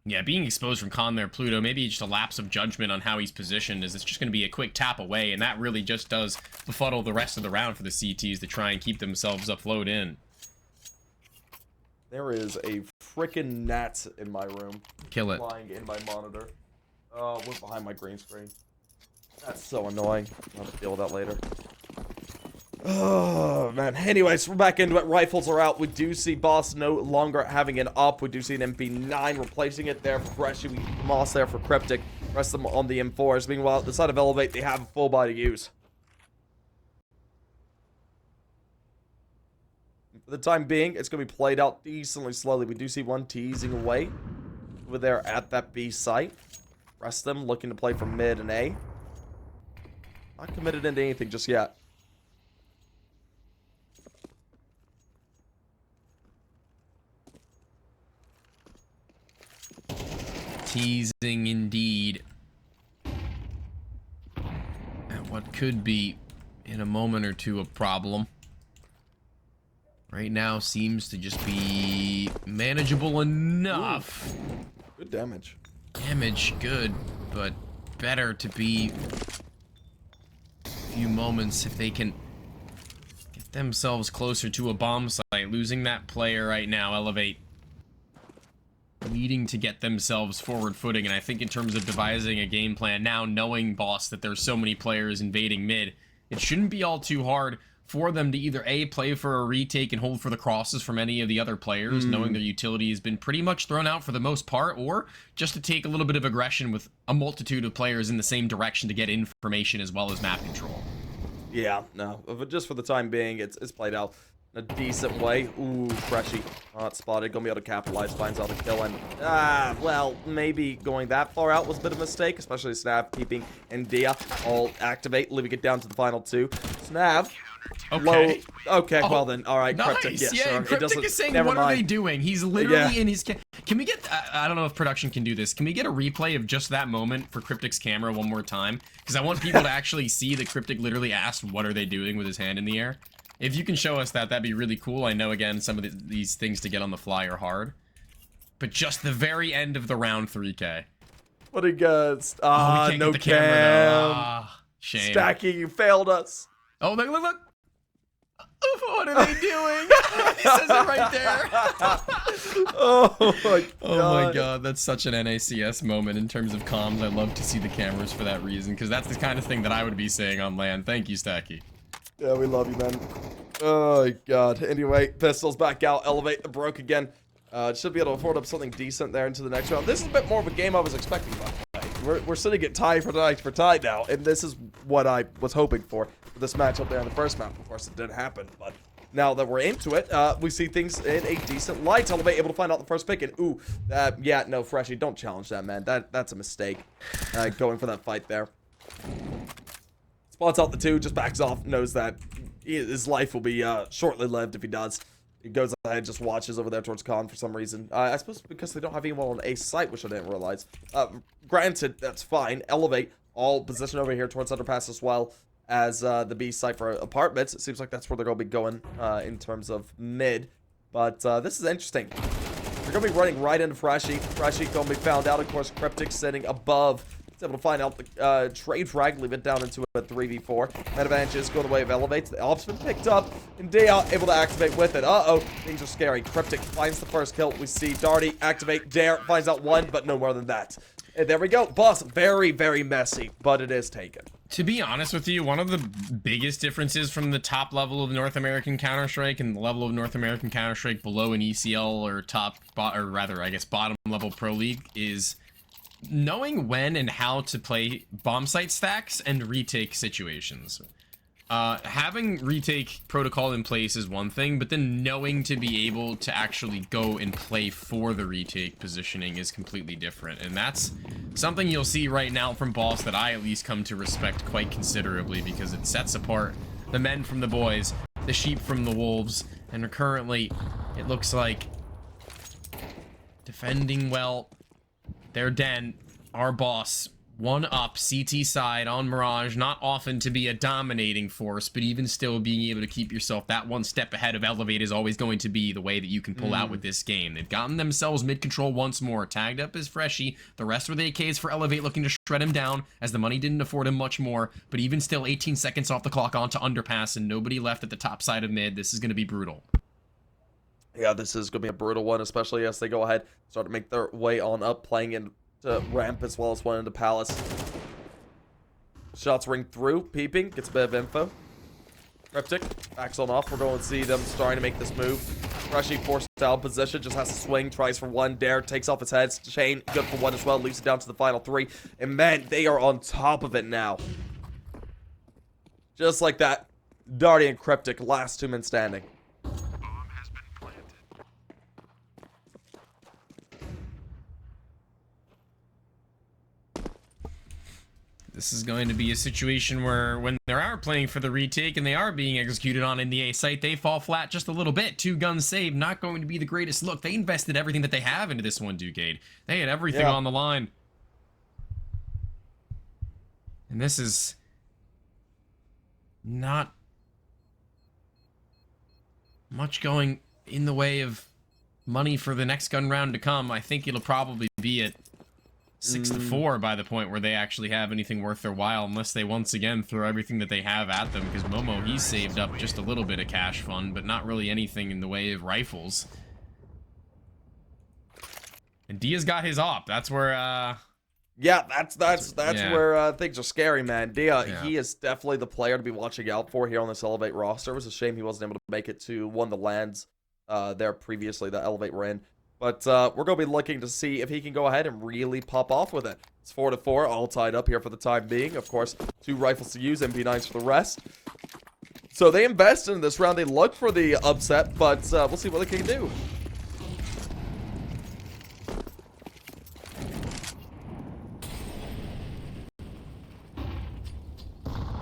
yeah, being exposed from Con there, Pluto, maybe just a lapse of judgment on how he's positioned, is it's just going to be a quick tap away, and that really just does befuddle the rest of the round for the CTs to try and keep themselves afloat in. There is a frickin' gnat in my room. Kill it. Flying in my monitor. Oh, went behind my green screen. That's so annoying. I'll have to deal with that later. Oh, man. Anyways, we're back into it. Rifles are out. We do see Boss no longer having an up. We do see an MP9 replacing it there for Freshy. We Moss there for Cryptic. Rest of them on the M4s. Meanwhile, at the side of Elevate, they have a full body use. For the time being, it's going to be played out decently slowly. We do see one teasing away over there at that B site. Rest of them looking to play for mid and A. Not committed into anything just yet. Teasing indeed. could be, in a moment or two, a problem. Right now seems to just be manageable enough. Ooh, good damage. Damage, good, but better to be a few moments if they can get themselves closer to a bomb site. Losing that player right now, Elevate needing to get themselves forward footing, and I think in terms of devising a game plan now, knowing, boss, that there's so many players invading mid, it shouldn't be all too hard for them to either A, play for a retake and hold for the crosses from any of the other players, knowing their utility has been pretty much thrown out for the most part, or just to take a little bit of aggression with a multitude of players in the same direction to get information as well as map control. Yeah, no, but just for the time being, it's played out in a decent way. Ooh, Freshy, not spotted, gonna be able to capitalize, finds out a kill, and well, maybe going that far out was a bit of a mistake, especially Snav keeping India all activate, leaving it down to the final two. Snav. Okay. Low. Okay, well then, all right, Nice. Cryptic, yeah, Yeah, sure. Cryptic is saying, never what mind. are they doing? He's literally in his... Can we get... I don't know if production can do this. Can we get a replay of just that moment for Cryptic's camera one more time? Because I want people to actually see that Cryptic literally asked, what are they doing with his hand in the air? If you can show us that, that'd be really cool. I know, again, some of these things to get on the fly are hard. But just the very end of the round 3K. What a guts. We can't No get the camera, though. cam. Shame. Stacking, you failed us. Oh, look. What are they doing? He says it right there. Oh my god. Oh my god, that's such an NACS moment in terms of comms. I love to see the cameras for that reason, because that's the kind of thing that I would be saying on land. Thank you, Stacky. Yeah, we love you, man. Oh god. Anyway, pistols back out, elevate the broke again. Should be able to afford up something decent there into the next round. This is a bit more of a game I was expecting, by the way. We're sitting at tie for tie now, and this is what I was hoping for this matchup there in the first map. Of course, it didn't happen, but now that we're into it, we see things in a decent light. Elevate able to find out the first pick, and ooh, yeah, no, Freshy, don't challenge that, man. That's a mistake. Going for that fight there. Spots out the two, just backs off, knows that his life will be shortly lived if he does. He goes ahead, just watches over there towards Khan for some reason. I suppose because they don't have anyone on A site, which I didn't realize. Granted, that's fine. Elevate, all positioned over here towards underpass as well as the B site for apartments. It seems like that's where they're going to be going in terms of mid. But this is interesting. They're going to be running right into Freshy. Freshy going to be found out. Of course, Cryptic sitting above. He's able to find out the trade frag, leave it down into a 3v4. That advantage is going the way of Elevates. The op's been picked up, and Dea able to activate with it. Uh-oh, things are scary. Cryptic finds the first kill. We see Darty activate. Dare finds out one, but no more than that. And there we go. Boss, very, very messy, but it is taken. To be honest with you, one of the biggest differences from the top level of North American Counter-Strike and the level of North American Counter-Strike below an ECL or or rather, I guess, bottom level Pro League is knowing when and how to play bomb site stacks and retake situations. Having retake protocol in place is one thing, but then knowing to be able to actually go and play for the retake positioning is completely different. And that's something you'll see right now from Boss that I at least come to respect quite considerably, because it sets apart the men from the boys, the sheep from the wolves, and currently it looks like defending well their den, our Boss, one up CT side on Mirage, not often to be a dominating force, but even still being able to keep yourself that one step ahead of Elevate is always going to be the way that you can pull out with this game. They've gotten themselves mid control once more. Tagged up is Freshy. The rest were the AKs for Elevate, looking to shred him down as the money didn't afford him much more, but even still 18 seconds off the clock onto underpass and nobody left at the top side of mid. This is going to be brutal. Yeah, this is going to be a brutal one, especially as they go ahead, start to make their way on up, playing in ramp as well as one into Palace. Shots ring through, peeping, gets a bit of info. Cryptic backs on off. We're going to see them starting to make this move. Freshy forced out position, just has to swing, tries for one. Dare takes off his head. Shane good for one as well, leaves it down to the final three. And man, they are on top of it now. Just like that, Darty and Cryptic, last two men standing. This is going to be a situation where when they are playing for the retake and they are being executed on in the A site, they fall flat just a little bit. 2 guns saved, not going to be the greatest look. They invested everything that they have into this one, Ducade. They had everything on the line. And this is not much going in the way of money for the next gun round to come. I think it'll probably be at 6-4 by the point where they actually have anything worth their while, unless they once again throw everything that they have at them, because Momo, he's saved up just a little bit of cash fund, but not really anything in the way of rifles. And Dia's got his op. That's where, Yeah, that's yeah. where things are scary, man. Dia, he is definitely the player to be watching out for here on this Elevate roster. It was a shame he wasn't able to make it to one of the lands there previously that Elevate were in. But we're going to be looking to see if he can go ahead and really pop off with it. It's 4-4, all tied up here for the time being. Of course, 2 rifles to use, MP9s for the rest. So they invest in this round. They look for the upset, but we'll see what they can do.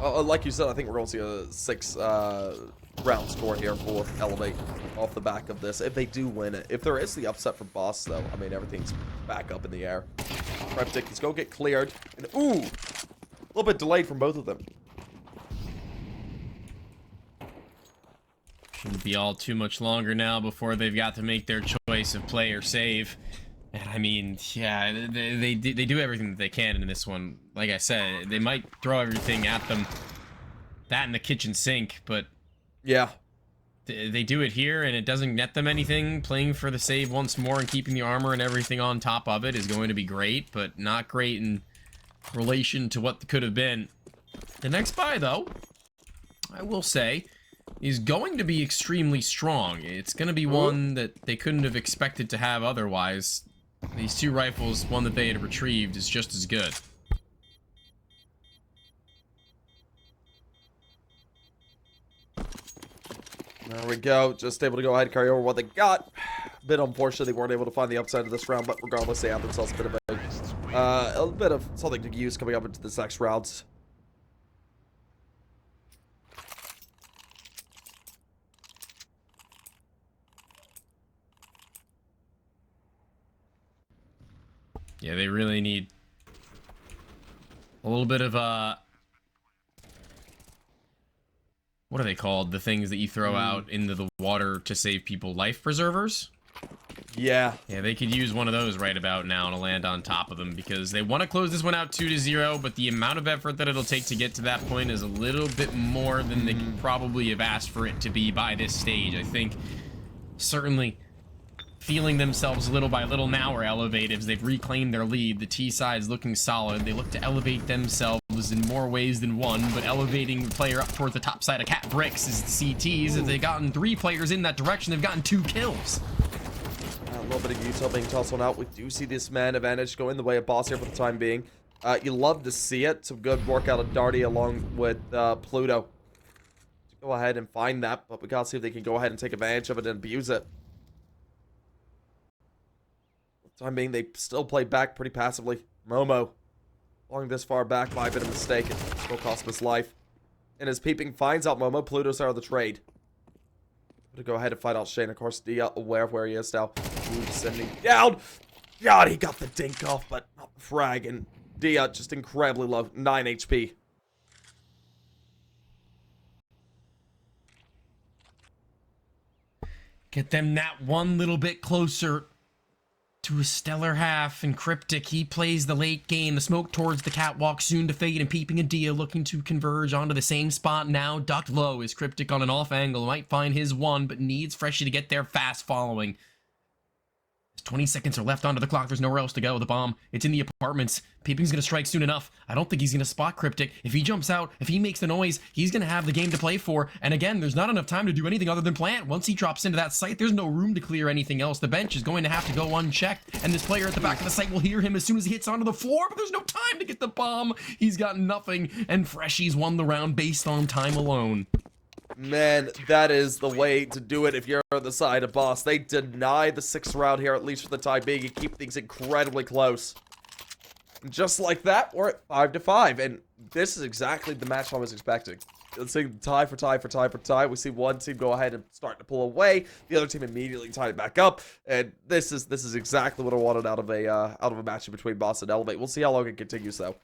Like you said, I think we're going to see a 6-round score here for Elevate off the back of this, if they do win it. If there is the upset for Boss, though, I mean, everything's back up in the air. Cryptic, let's go get cleared. And, ooh, a little bit delayed from both of them. Shouldn't be all too much longer now before they've got to make their choice of play or save. And I mean, yeah, they do everything that they can in this one. Like I said, they might throw everything at them, that in the kitchen sink, but yeah, they do it here, and it doesn't net them anything. Playing for the save once more and keeping the armor and everything on top of it is going to be great, but not great in relation to what could have been. The next buy, though, I will say, is going to be extremely strong. It's going to be one that they couldn't have expected to have otherwise. These 2 rifles, one that they had retrieved, is just as good. There we go. Just able to go ahead and carry over what they got. A bit unfortunate they weren't able to find the upside of this round, but regardless, they have themselves a bit of something to use coming up into this next round. Yeah, they really need a little bit of what are they called? The things that you throw out into the water to save people, life preservers? Yeah. Yeah, they could use one of those right about now to land on top of them, because they want to close this one out 2-0, but the amount of effort that it'll take to get to that point is a little bit more than they could probably have asked for it to be by this stage. I think certainly feeling themselves little by little now are elevated as they've reclaimed their lead. The T side's looking solid. They look to elevate themselves in more ways than one, but elevating the player up towards the top side of Cat Bricks is the CTs. If they've gotten 3 players in that direction, they've gotten 2 kills. A little bit of Utah being tossed on out. We do see this man advantage going the way of Boss here for the time being. You love to see it. Some good work out of Darty along with Pluto. Go ahead and find that, but we gotta see if they can go ahead and take advantage of it and abuse it. Time being, they still play back pretty passively. Momo, falling this far back by a bit of mistake, it still cost him his life. And as Peeping finds out Momo, Pluto's out of the trade. To go ahead and fight out Shane. Of course, Dia aware of where he is now. Ooh, sending down. God, he got the dink off, but not the frag. And Dia just incredibly low, 9 HP. Get them that one little bit closer to a stellar half. And Cryptic, he plays the late game. The smoke towards the catwalk soon to fade, and Peeping and Dia looking to converge onto the same spot now. Ducked low is Cryptic on an off angle. Might find his one, but needs Freshie to get there fast following. 20 seconds are left onto the clock. There's nowhere else to go. The bomb, it's in the apartments. Peeping's gonna strike soon enough. I don't think he's gonna spot Cryptic. If he jumps out, if he makes the noise, he's gonna have the game to play for. And again, there's not enough time to do anything other than plant. Once he drops into that site, there's no room to clear anything else. The bench is going to have to go unchecked, and this player at the back of the site will hear him as soon as he hits onto the floor, but there's no time to get the bomb. He's got nothing, and Freshie's won the round based on time alone. Man, that is the way to do it if you're on the side of Boss. They deny the 6th round here, at least for the time being, and keep things incredibly close. And just like that, we're at 5-5, and this is exactly the match I was expecting. Let's see tie for tie for tie for tie. We see one team go ahead and start to pull away. The other team immediately tied it back up, and this is exactly what I wanted out of a match between Boss and Elevate. We'll see how long it continues, though.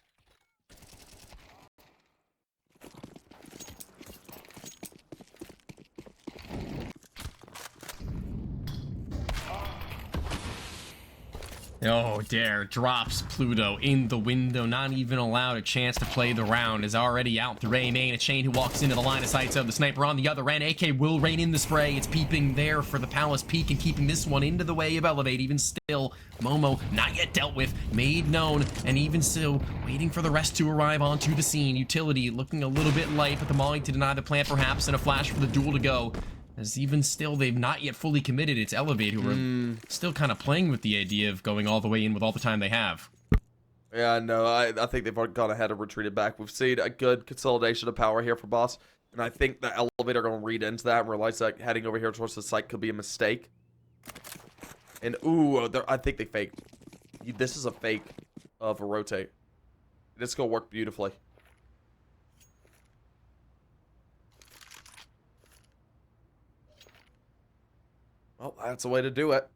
Oh, dare. Drops Pluto in the window. Not even allowed a chance to play the round. Is already out through A main. A Chain who walks into the line of sights of the sniper on the other end. AK will rain in the spray. It's peeping there for the Palace Peak and keeping this one into the way of Elevate. Even still, Momo not yet dealt with. Made known. And even still, waiting for the rest to arrive onto the scene. Utility looking a little bit light, but the Molly to deny the plant perhaps. And a flash for the duel to go. As even still, they've not yet fully committed. It's Elevate who are still kind of playing with the idea of going all the way in with all the time they have. Yeah, no, I think they've gone ahead and retreated back. We've seen a good consolidation of power here for Boss, and I think the Elevate are going to read into that and realize that heading over here towards the site could be a mistake. And, ooh, I think they faked. This is a fake of a rotate. It's going to work beautifully. Well, that's a way to do it.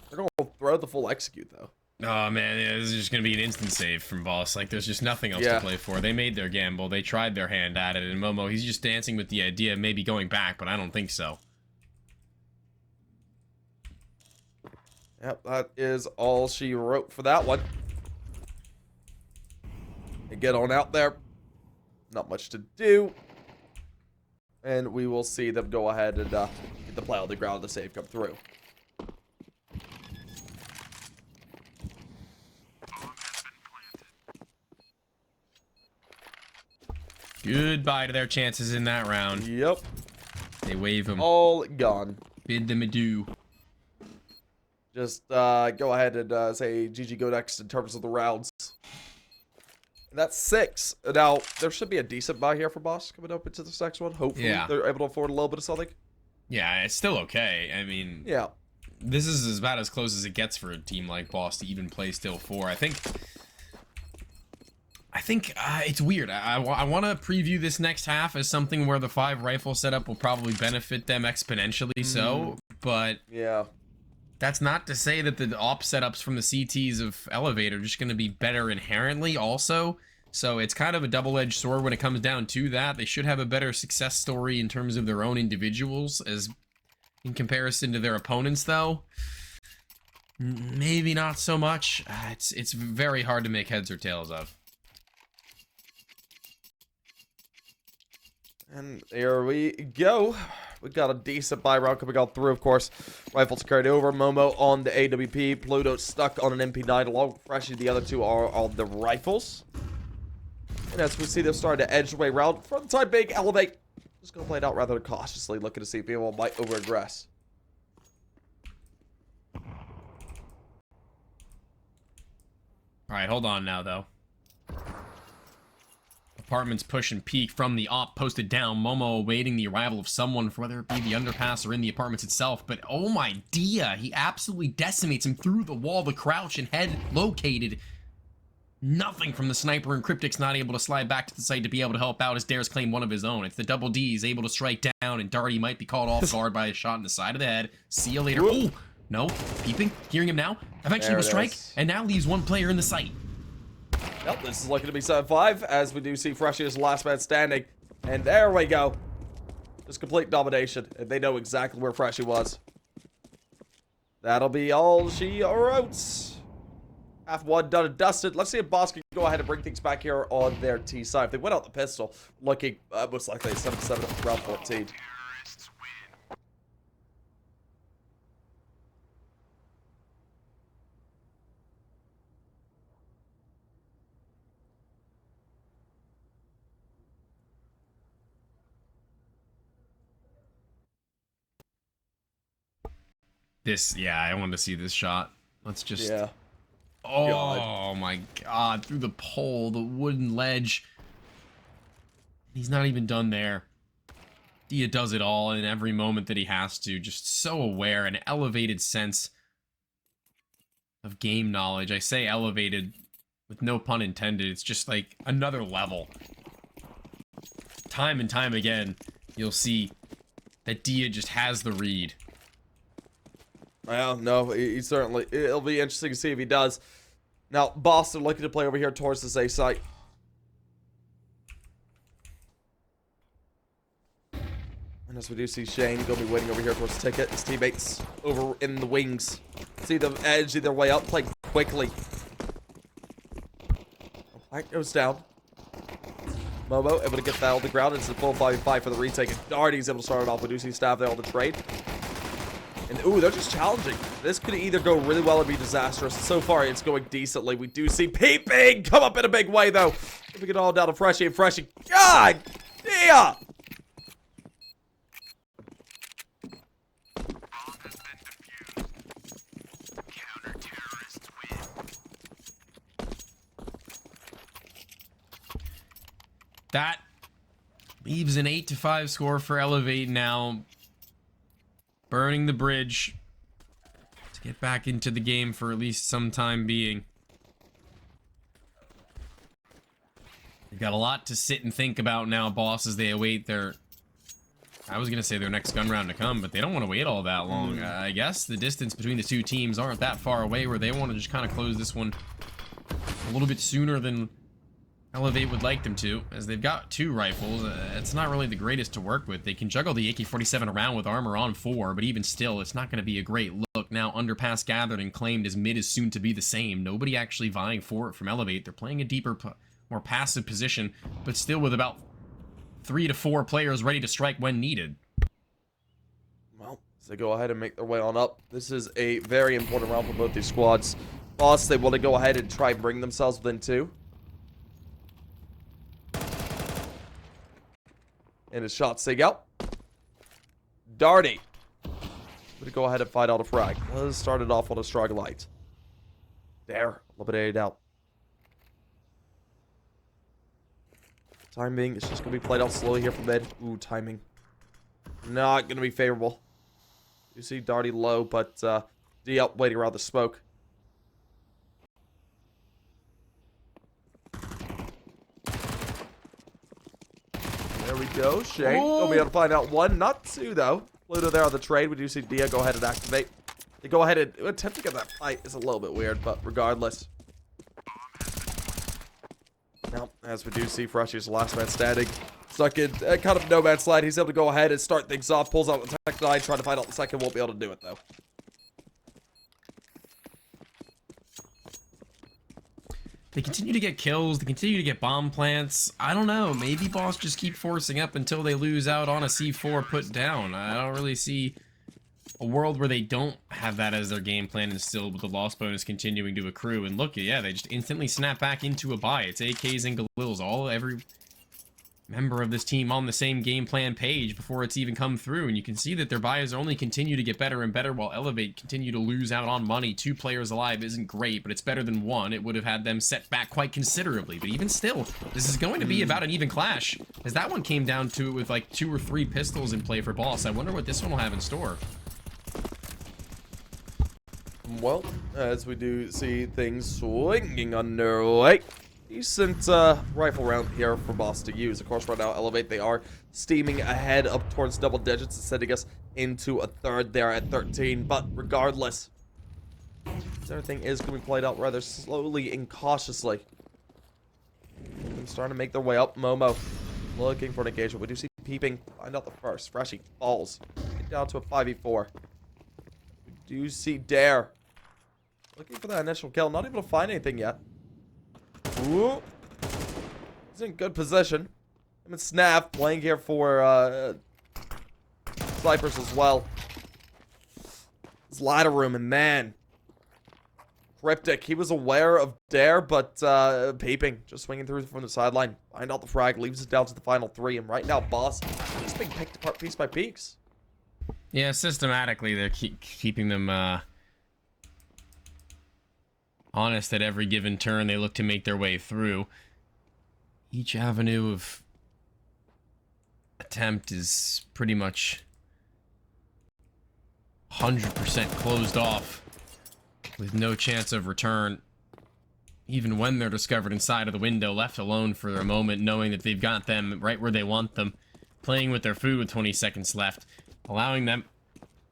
They're going to throw the full execute, though. Oh, man, yeah, this is just going to be an instant save from Boss. Like, there's just nothing else to play for. They made their gamble. They tried their hand at it, and Momo, he's just dancing with the idea of maybe going back, but I don't think so. Yep, that is all she wrote for that one. And get on out there. Not much to do. And we will see them go ahead and get the play on the ground, the save come through. Goodbye to their chances in that round. Yep. They wave them. All gone. Bid them adieu. Just go ahead and say GG go next in terms of the rounds. And that's 6. Now, there should be a decent buy here for Boss coming up into this next one. Hopefully, they're able to afford a little bit of something. Yeah, it's still okay. I mean, this is about as close as it gets for a team like Boss to even play still 4. I think it's weird. I want to preview this next half as something where the 5 rifle setup will probably benefit them exponentially so, but that's not to say that the op setups from the CTs of Elevate are just going to be better inherently also. So it's kind of a double-edged sword when it comes down to that. They should have a better success story in terms of their own individuals as in comparison to their opponents, though. Maybe not so much. It's very hard to make heads or tails of. And here we go. We got a decent buy round coming on through, of course. Rifles carried over. Momo on the AWP. Pluto stuck on an MP9 along with Freshy. The other two are on the rifles. And as we see them starting to edge the way around, for the time being, Elevate. Just going to play it out rather cautiously, looking to see if people might over-aggress. Alright, hold on now, though. Apartments push and peek from the op posted down. Momo awaiting the arrival of someone, for whether it be the underpass or in the apartments itself. But oh my dia, he absolutely decimates him through the wall. The crouch and head located. Nothing from the sniper, and Cryptic's not able to slide back to the site to be able to help out as Dares claim one of his own. It's the double D. He's able to strike down, and Darty might be caught off guard by a shot in the side of the head. See you later. Oh, no, peeping, hearing him now. Eventually will strike, and now leaves one player in the site. Yep, this is looking to be 7-5, as we do see Freshy as the last man standing. And there we go. Just complete domination. And they know exactly where Freshy was. That'll be all she wrote. Half one done and dusted. Let's see if Boss can go ahead and bring things back here on their T side. If they went out the pistol, looking most likely 7-7 round 14. I wanted to see this shot. Let's just... Yeah. Oh, God. My God. Through the pole, the wooden ledge. He's not even done there. Dia does it all in every moment that he has to. Just so aware, an elevated sense of game knowledge. I say elevated with no pun intended. It's just like another level. Time and time again, you'll see that Dia just has the read. Well, no, he certainly... It'll be interesting to see if he does. Now, Boston looking to play over here towards this A site. And As we do see Shane going to be waiting over here towards Ticket. His teammates over in the wings. See them edge their way up, play quickly. Plank goes down. Momo able to get that on the ground. It's a full 5v5 for the retake. And Darty's able to start it off. We do see Staff there on the trade. And ooh, they're just challenging. This could either go really well or be disastrous. So far, it's going decently. We do see Peeping come up in a big way, though. Giving it all down to Freshie and Freshie. God damn! That leaves an 8-5 score for Elevate now. Burning the bridge to get back into the game for at least some time being. They've got a lot to sit and think about now, boss, as they await their... I was going to say their next gun round to come, but they don't want to wait all that long. I guess the distance between the two teams aren't that far away where they want to just kind of close this one a little bit sooner than Elevate would like them to, as they've got 2 rifles. It's not really the greatest to work with. They can juggle the AK-47 around with armor on 4, but even still, it's not going to be a great look. Now, underpass gathered and claimed as mid is soon to be the same. Nobody actually vying for it from Elevate. They're playing a deeper, more passive position, but still with about 3 to 4 players ready to strike when needed. Well, as they go ahead and make their way on up, this is a very important round for both these squads. Boss, they want to go ahead and try and bring themselves within 2. And his shot sig out. Darty. Gonna go ahead and fight out a frag. Let's start it off on a strong light. There. Eliminated out. Timing. It's just gonna be played out slowly here from mid. Ooh, timing. Not gonna be favorable. You see Darty low, but D up waiting around the smoke. There we go. Shane will be able to find out 1, not 2 though. Pluto there on the trade. We do see Dia go ahead and activate. They go ahead and attempt to get that fight. It's a little bit weird, but regardless. Now, as we do see Freshie's last man standing. Stuck in kind of no man's land. He's able to go ahead and start things off. Pulls out the Tech 9, trying to find out the second. Won't be able to do it though. They continue to get kills, they continue to get bomb plants. I don't know, maybe boss just keep forcing up until they lose out on a C4 put down. I don't really see a world where they don't have that as their game plan and still with the loss bonus continuing to accrue. And look, yeah, they just instantly snap back into a buy. It's AKs and Galils, every member of this team on the same game plan page before it's even come through, and you can see that their buys only continue to get better and better while Elevate continue to lose out on money. 2 players alive isn't great, but it's better than 1. It would have had them set back quite considerably, but even still, this is going to be about an even clash, as that one came down to it with like 2 or 3 pistols in play for boss. I wonder what this one will have in store. Well, as we do see things swinging underway. Decent rifle round here for boss to use. Of course, right now, Elevate, they are steaming ahead up towards double digits and sending us into a third there at 13. But regardless, everything is going to be played out rather slowly and cautiously. They're starting to make their way up. Momo looking for an engagement. We do see Peeping find out the first. Freshie falls down to a 5v4. We do see Dare looking for that initial kill. Not able to find anything yet. Ooh. He's in good position. Him and Snap playing here for snipers as well. His ladder room, and man, Cryptic, he was aware of Dare, but Peeping just swinging through from the sideline. Find out the frag, leaves it down to the final 3, and right now boss just being picked apart piece by piece. Yeah, systematically they're keeping them honest at every given turn. They look to make their way through. Each avenue of attempt is pretty much 100% closed off with no chance of return, even when they're discovered inside of the window, left alone for a moment, knowing that they've got them right where they want them, playing with their food with 20 seconds left, allowing them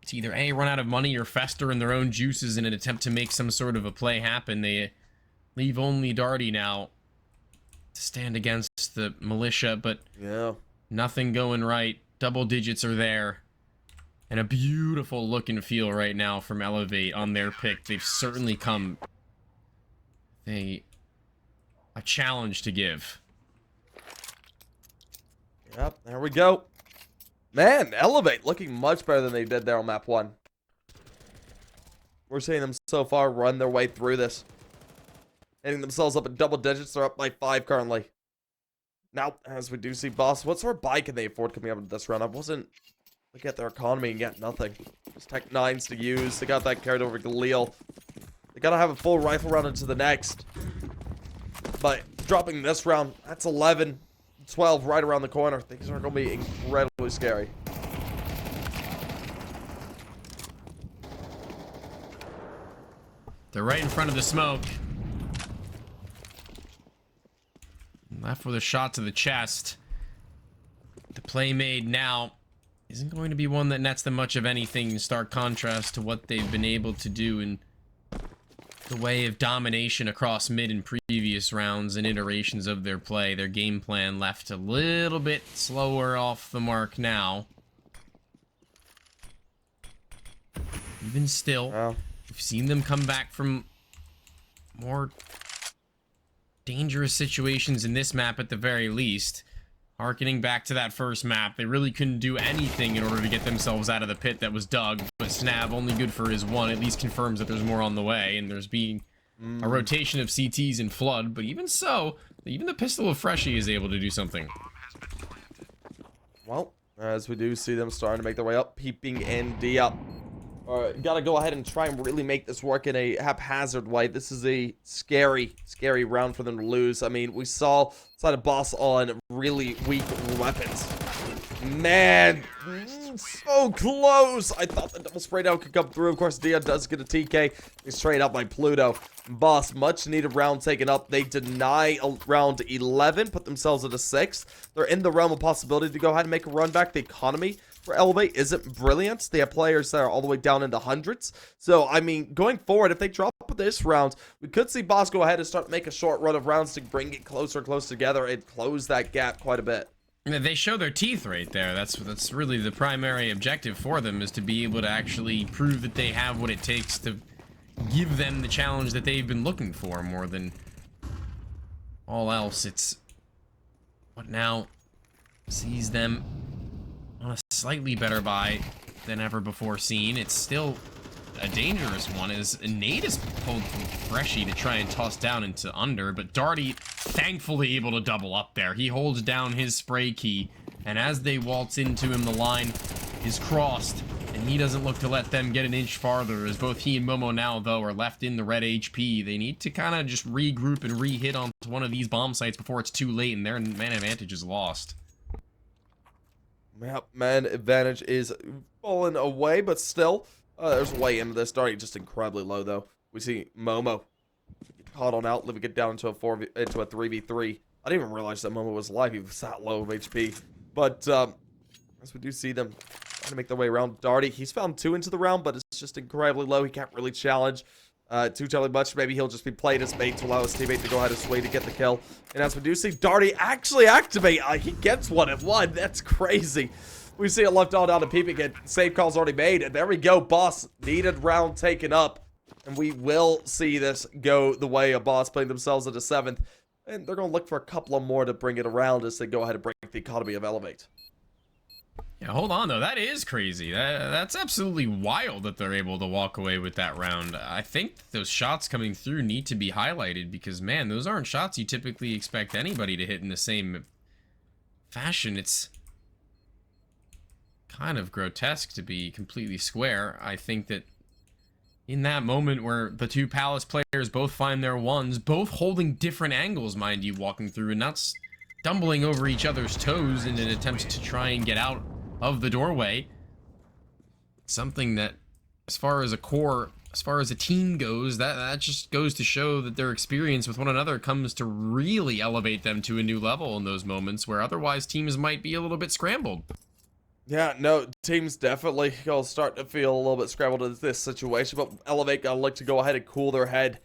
to either A, run out of money or fester in their own juices in an attempt to make some sort of a play happen. They leave only Darty now to stand against the militia, but yeah, nothing going right. Double digits are there. And a beautiful look and feel right now from Elevate on their pick. They've certainly come a challenge to give. Yep, there we go. Man, Elevate looking much better than they did there on map 1. We're seeing them so far run their way through this. Hitting themselves up in double digits. They're up by 5 currently. Now, as we do see Boss, what sort of buy can they afford coming up into this round? I wasn't look at their economy and get nothing. Just Tech 9s to use. They got that carried over Galil. They gotta have a full rifle round into the next. But dropping this round, that's 11, 12 right around the corner. Things are gonna be incredibly scary. They're right in front of the smoke. Left with a shot to the chest. The play made now isn't going to be one that nets them much of anything in stark contrast to what they've been able to do in the way of domination across mid and previous rounds and iterations of their play. Their game plan left a little bit slower off the mark now. Even still, Wow. we've seen them come back from more dangerous situations in this map at the very least. Harkening back to that first map, they really couldn't do anything in order to get themselves out of the pit that was dug, but Snab, only good for his one, at least confirms that there's more on the way, and there's being a rotation of CTs in Flood, but even so, even the pistol of Freshie is able to do something. Well, as we do see them starting to make their way up, peeping in D up. Alright, gotta go ahead and try and really make this work in a haphazard way. This is a scary round for them to lose. I mean, we saw side of Boss on really weak weapons. Man, so close. I thought the double spray down could come through. Of course, Dia does get a TK. He's straight up by Pluto. Boss, much needed round taken up. They deny round 11, put themselves at a 6th. They're in the realm of possibility to go ahead and make a run back. The economy for Elevate isn't brilliant. They have players that are all the way down into hundreds. So, I mean, going forward, if they drop this round, we could see Boss go ahead and start to make a short run of rounds to bring it closer and close together and close that gap quite a bit. They show their teeth right there. That's really the primary objective for them, is to be able to actually prove that they have what it takes to give them the challenge that they've been looking for more than all else. It's what now sees them on a slightly better buy than ever before seen. It's still a dangerous one, as Nate is pulled from Freshie to try and toss down into under, but Darty thankfully able to double up there. He holds down his spray key, and as they waltz into him, the line is crossed, and he doesn't look to let them get an inch farther, as both he and Momo now, though, are left in the red HP. They need to kind of just regroup and re-hit onto one of these bomb sites before it's too late, and their man advantage is lost. Yep, man advantage is falling away, but still, there's a way into this. Darty just incredibly low, though. We see Momo get caught on out, living it down into a 3v3. I didn't even realize that Momo was alive. He was that low of HP. But as we do see them trying to make their way around, Darty, he's found 2 into the round, but it's just incredibly low. He can't really challenge too terribly much. Maybe he'll just be playing his bait to allow his teammate to go ahead and sway to get the kill. And as we do see Darty actually activate, he gets one at 1. That's crazy. We see it left all down to peeping, and save call's already made. And there we go, Boss. Needed round taken up. And we will see this go the way of Boss, putting themselves at a 7th. And they're going to look for a couple of more to bring it around as they go ahead and break the economy of Elevate. Yeah, hold on, though. That is crazy. That's absolutely wild that they're able to walk away with that round. I think those shots coming through need to be highlighted because, man, those aren't shots you typically expect anybody to hit in the same fashion. It's kind of grotesque, to be completely square. I think that in that moment where the two Palace players both find their ones, both holding different angles, mind you, walking through and not stumbling over each other's toes in an attempt to try and get out of the doorway. Something that, as far as a core, as far as a team goes, that just goes to show that their experience with one another comes to really elevate them to a new level in those moments where otherwise teams might be a little bit scrambled. Yeah, no, teams definitely gonna start to feel a little bit scrambled in this situation, but Elevate gotta look to go ahead and cool their head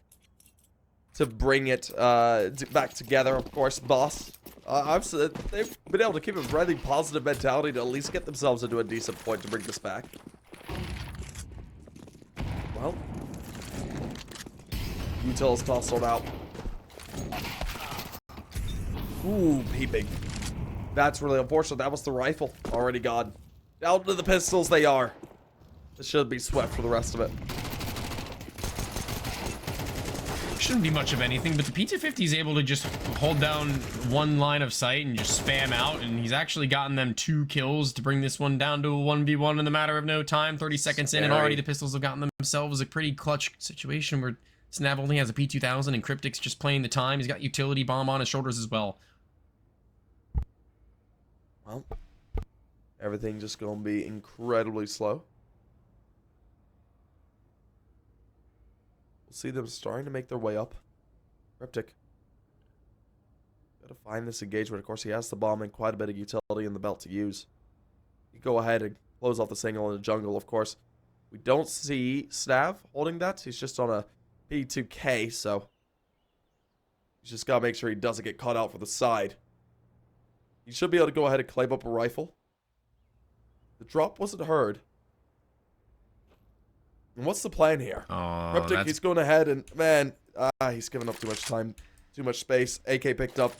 to bring it back together. Of course, Boss They've been able to keep a really positive mentality to at least get themselves into a decent point to bring this back. Well, Util's tossed out. Ooh, peeping. That's really unfortunate. That was the rifle. Already gone. Down to the pistols they are. This should be swept for the rest of it. Shouldn't be much of anything, but the P250 is able to just hold down one line of sight and just spam out, and he's actually gotten them 2 kills to bring this one down to a 1v1 in the matter of no time. 30 seconds in, and already the pistols have gotten themselves a pretty clutch situation where Snav only has a P2000 and Cryptic's just playing the time. He's got utility bomb on his shoulders as well. Well, everything just gonna be incredibly slow. We'll see them starting to make their way up. Cryptic. Gotta find this engagement. Of course, he has the bomb and quite a bit of utility in the belt to use. You go ahead and close off the signal in the jungle, of course. We don't see Snav holding that. He's just on a P2K, so he's just gotta make sure he doesn't get caught out for the side. He should be able to go ahead and claim up a rifle. The drop wasn't heard. And what's the plan here? Oh, Cryptic, he's going ahead and, man, he's giving up too much time, too much space. AK picked up.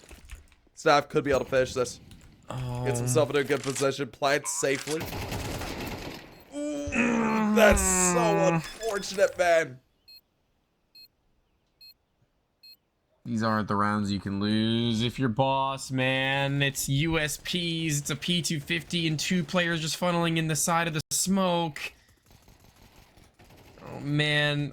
Staff could be able to finish this. Oh. Gets himself into a good position, plants safely. Ooh, that's so unfortunate, man. These aren't the rounds you can lose if you're boss, man. It's USPs, it's a P250, and 2 players just funneling in the side of the smoke. Oh, man.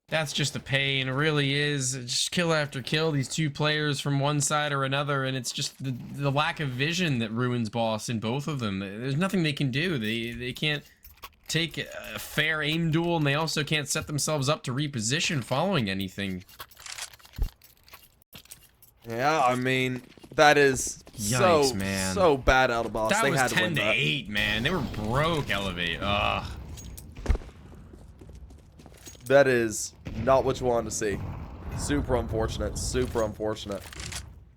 That's just a pain. It really is. It's just kill after kill, these 2 players from one side or another, and it's just the lack of vision that ruins boss in both of them. There's nothing they can do. They can't take a fair aim duel, and they also can't set themselves up to reposition following anything. Yeah, I mean, that is Yikes, man. so bad out of boss. That they was had to win 10-8, man. They were broke, Elevate. Ugh. That is not what you wanted to see. Super unfortunate. Super unfortunate.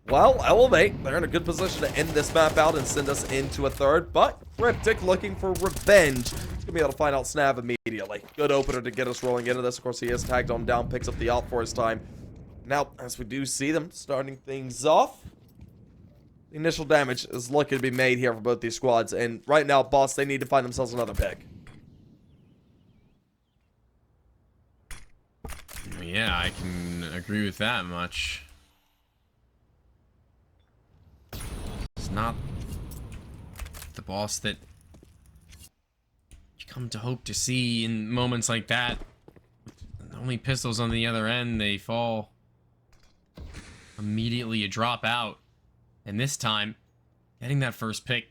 Well, Elevate, they're in a good position to end this map out and send us into a third, but Cryptic looking for revenge. He's going to be able to find out Snav immediately. Good opener to get us rolling into this. Of course, he is tagged on down, picks up the alt for his time. Now, as we do see them starting things off, the initial damage is looking to be made here for both these squads, and right now, boss, they need to find themselves another pick. Yeah, I can agree with that much. It's not the boss that you come to hope to see in moments like that. Only pistols on the other end, they fall. Immediately you drop out. And this time, getting that first pick,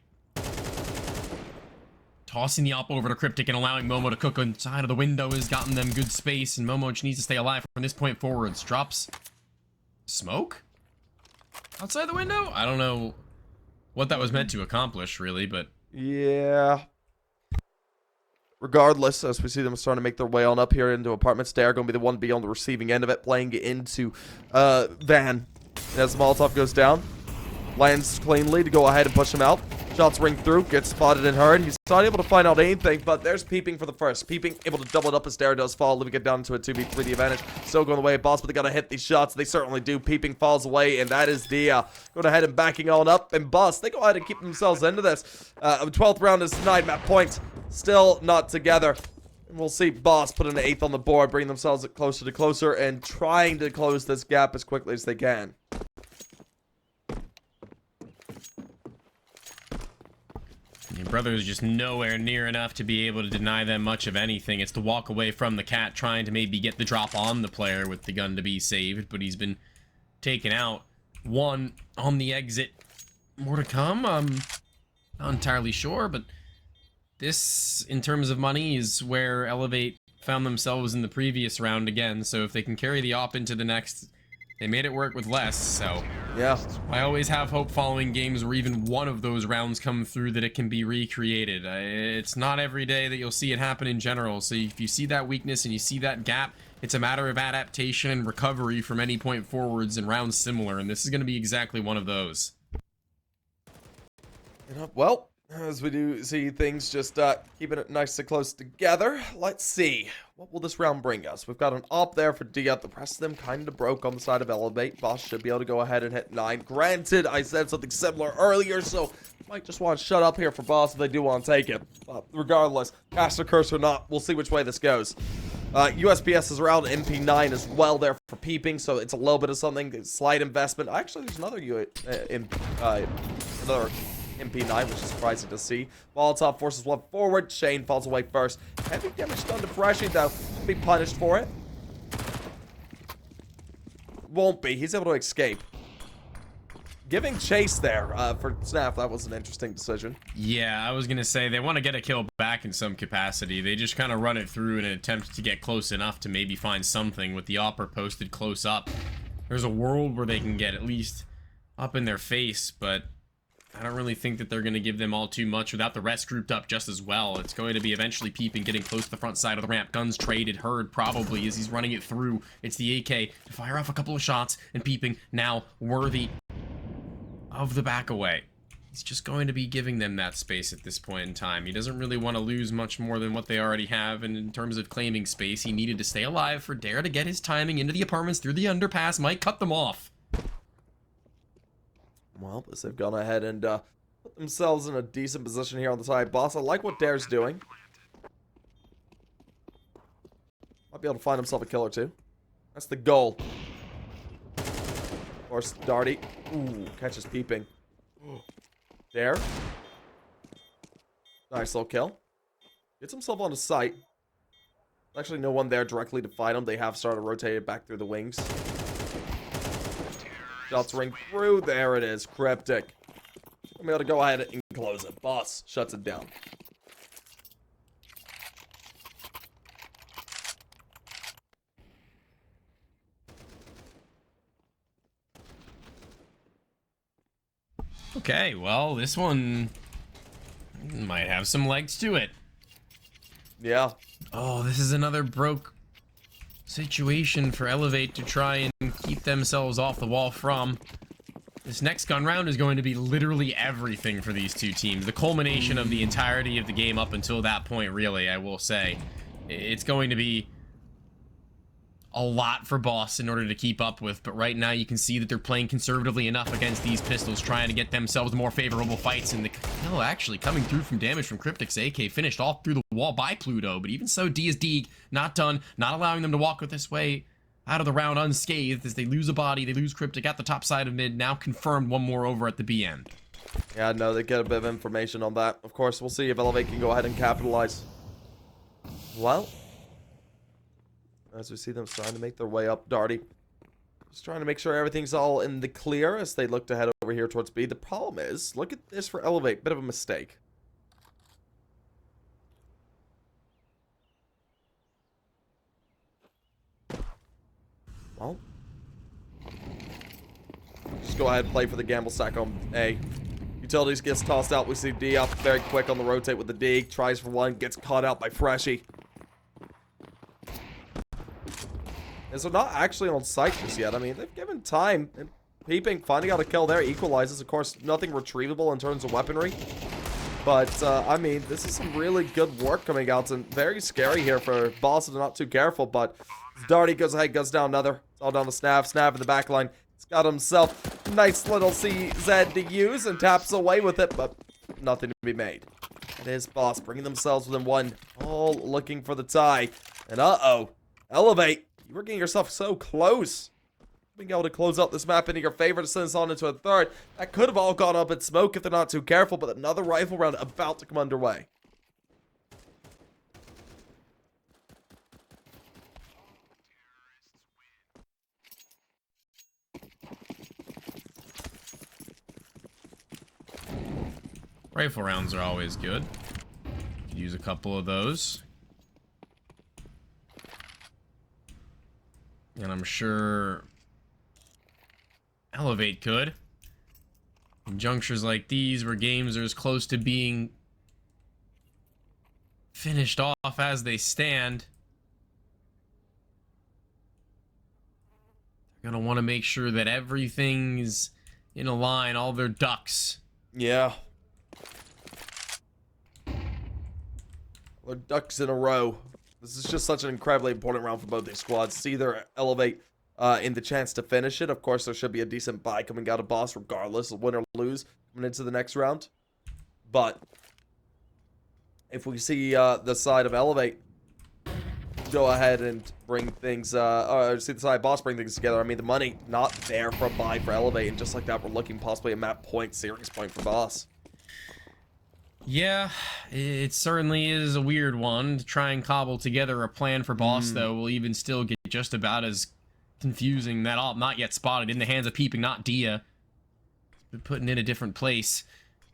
tossing the op over to Cryptic and allowing Momo to cook inside of the window has gotten them good space, and Momo just needs to stay alive from this point forwards. Drops smoke outside the window? I don't know what that was meant to accomplish, really, but... Yeah. Regardless, as we see them starting to make their way on up here into apartments, they are going to be the one to be on the receiving end of it, playing it into Van. And as the Molotov goes down, lands cleanly to go ahead and push him out. Shots ring through, gets spotted and heard. He's not able to find out anything, but there's Peeping for the first. Peeping able to double it up as Dare does fall, leaving it down into a 2v3, the advantage. Still going away, boss, but they gotta hit these shots. They certainly do. Peeping falls away, and that is Dia. Going ahead and backing on up, and boss, they go ahead and keep themselves into this. 12th round is denied, map point. Still not together. And we'll see boss put an 8th on the board, bring themselves closer to closer, and trying to close this gap as quickly as they can. Your brother is just nowhere near enough to be able to deny them much of anything. It's to walk away from the cat, trying to maybe get the drop on the player with the gun to be saved, but he's been taken out. 1 on the exit. More to come? I'm not entirely sure, but this, in terms of money, is where Elevate found themselves in the previous round again, so if they can carry the op into the next, They made it work with less, so Yeah. I always have hope following games where even one of those rounds come through that it can be recreated. It's not every day that you'll see it happen in general, so if you see that weakness and you see that gap, it's a matter of adaptation and recovery from any point forwards in rounds similar, and this is going to be exactly one of those. Well, as we do see things just keeping it nice and close together, let's see. What will this round bring us? We've got an op there for Dia. The rest of them kind of broke on the side of Elevate. Boss should be able to go ahead and hit 9. Granted, I said something similar earlier, so might just want to shut up here for Boss if they do want to take it. But regardless, cast a curse or not, we'll see which way this goes. USPS is around MP9 as well there for peeping, so it's a little bit of something. Slight investment. Actually, there's another another MP9, which is surprising to see. Molotov forces one forward. Shane falls away first. Heavy damage done to Freshie, though. Should be punished for it. Won't be. He's able to escape. Giving chase there for Snap, that was an interesting decision. Yeah, I was going to say, they want to get a kill back in some capacity. They just kind of run it through in an attempt to get close enough to maybe find something with the opera posted close up. There's a world where they can get at least up in their face, but I don't really think that they're going to give them all too much without the rest grouped up just as well. It's going to be eventually peeping, getting close to the front side of the ramp. Guns traded, heard probably as he's running it through. It's the AK to fire off a couple of shots, and peeping now worthy of the back away. He's just going to be giving them that space at this point in time. He doesn't really want to lose much more than what they already have, and in terms of claiming space, he needed to stay alive for Dare to get his timing into the apartments through the underpass. Might cut them off. Well, as they've gone ahead and put themselves in a decent position here on the side. Boss, I like what Dare's doing. Might be able to find himself a kill or two. That's the goal. Of course, Darty. Ooh, catches peeping. Dare. Nice little kill. Gets himself on the site. Actually, no one there directly to fight him. They have started rotated back through the wings. Shots ring through. There it is. Cryptic. I'm able to go ahead and close it. Boss shuts it down. Okay, well, this one might have some legs to it. Yeah. Oh, this is another broke situation for Elevate to try and keep themselves off the wall from. This next gun round is going to be literally everything for these two teams. The culmination of the entirety of the game up until that point, really, I will say. It's going to be a lot for Boss in order to keep up with, but right now you can see that they're playing conservatively enough against these pistols, trying to get themselves more favorable fights, and the kill actually coming through from damage from Cryptic's AK, finished off through the wall by Pluto, but even so, D is D, not done, not allowing them to walk with this way out of the round unscathed as they lose a body, they lose Cryptic at the top side of mid, now confirmed one more over at the B end. Yeah, no, they get a bit of information on that. Of course, we'll see if Elevate can go ahead and capitalize. Well, as we see them starting to make their way up, Darty just trying to make sure everything's all in the clear as they look to head over here towards B. The problem is, look at this for Elevate, bit of a mistake. Well, just go ahead and play for the gamble stack on A. Utilities gets tossed out. We see D up very quick on the rotate with the D. Tries for one, gets caught out by Freshie. And so not actually on site just yet. I mean, they've given time. And peeping, finding out a kill there, equalizes. Of course, nothing retrievable in terms of weaponry. But, I mean, this is some really good work coming out. And very scary here for Boss to not too careful. But Darty goes ahead, goes down another. It's all down to Snav. Snav in the back line. He's got himself a nice little CZ to use and taps away with it. But nothing to be made. It is Boss bringing themselves within one. All looking for the tie. And uh-oh. Elevate. You were getting yourself so close. Being able to close out this map into your favor to send us on into a third. That could have all gone up in smoke if they're not too careful, but another rifle round about to come underway. Rifle rounds are always good. Could use a couple of those. And I'm sure Elevate could. In junctures like these, where games are as close to being finished off as they stand, they're gonna want to make sure that everything's in a line, all their ducks. Yeah. Their ducks in a row. This is just such an incredibly important round for both these squads. To either elevate in the chance to finish it. Of course, there should be a decent buy coming out of Boss, regardless of win or lose coming into the next round. But if we see the side of Elevate go ahead and bring things, or see the side of Boss bring things together, I mean, the money not there for a buy for Elevate, and just like that, we're looking possibly a map point, series point for Boss. Yeah, it certainly is a weird one. To try and cobble together a plan for Boss, though, will even still get just about as confusing. That all not yet spotted in the hands of Peeping, not Dia. Been putting in a different place.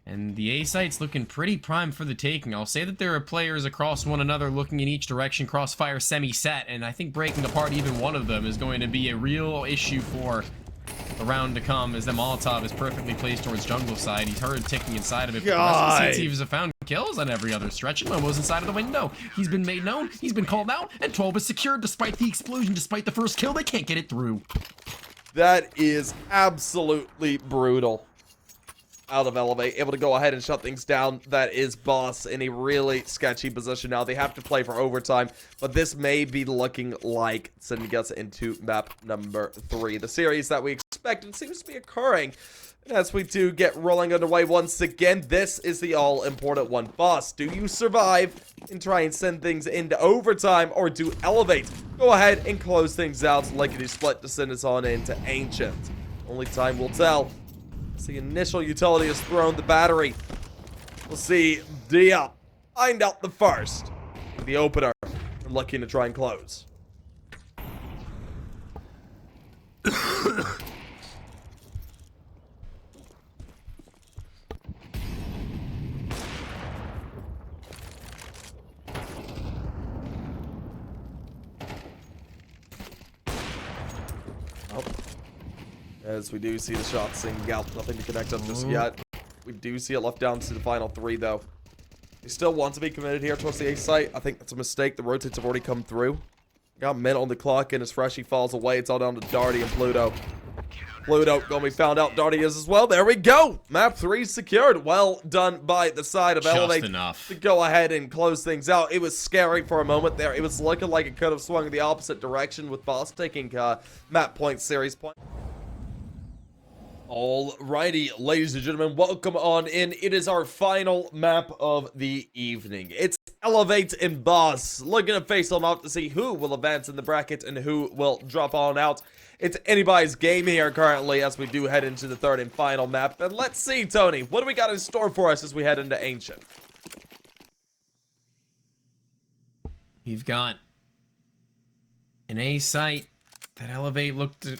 And the A site's looking pretty prime for the taking. I'll say that there are players across one another looking in each direction, crossfire semi-set, and I think breaking apart even one of them is going to be a real issue for the round to come, as the Molotov is perfectly placed towards jungle side. He's heard ticking inside of it. But the rest of the CTs have found kills on every other stretch. Momo's inside of the window. He's been made known. He's been called out. And 12 is secured despite the explosion, despite the first kill. They can't get it through. That is absolutely brutal. Out of Elevate, able to go ahead and shut things down. That is Boss in a really sketchy position now. They have to play for overtime, but this may be looking like sending us into map number 3. The series that we expected seems to be occurring. And as we do get rolling underway once again, this is the all-important one. Boss, do you survive and try and send things into overtime, or do Elevate go ahead and close things out lickety split to send us on into Ancient? Only time will tell. The initial utility has thrown the battery. We'll see Dia find out the first. The opener, and looking to try and close. As we do see the shot singing out, nothing to connect up just yet. We do see it left down to the final 3, though. They still want to be committed here towards the A site. I think that's a mistake. The rotates have already come through. Got a minute on the clock, and as Freshie falls away, it's all down to Darty and Pluto. Pluto gonna be found out. Darty is as well. There we go. Map 3 secured. Well done by the side of Elevate to go ahead and close things out. It was scary for a moment there. It was looking like it could have swung the opposite direction with Boss taking map point, series point. Alrighty, ladies and gentlemen, welcome on in. It is our final map of the evening. It's Elevate and Boss looking to face them off to see who will advance in the bracket and who will drop on out. It's anybody's game here currently as we do head into the third and final map. And let's see, Tony, what do we got in store for us as we head into Ancient? We've got an A site that Elevate looked to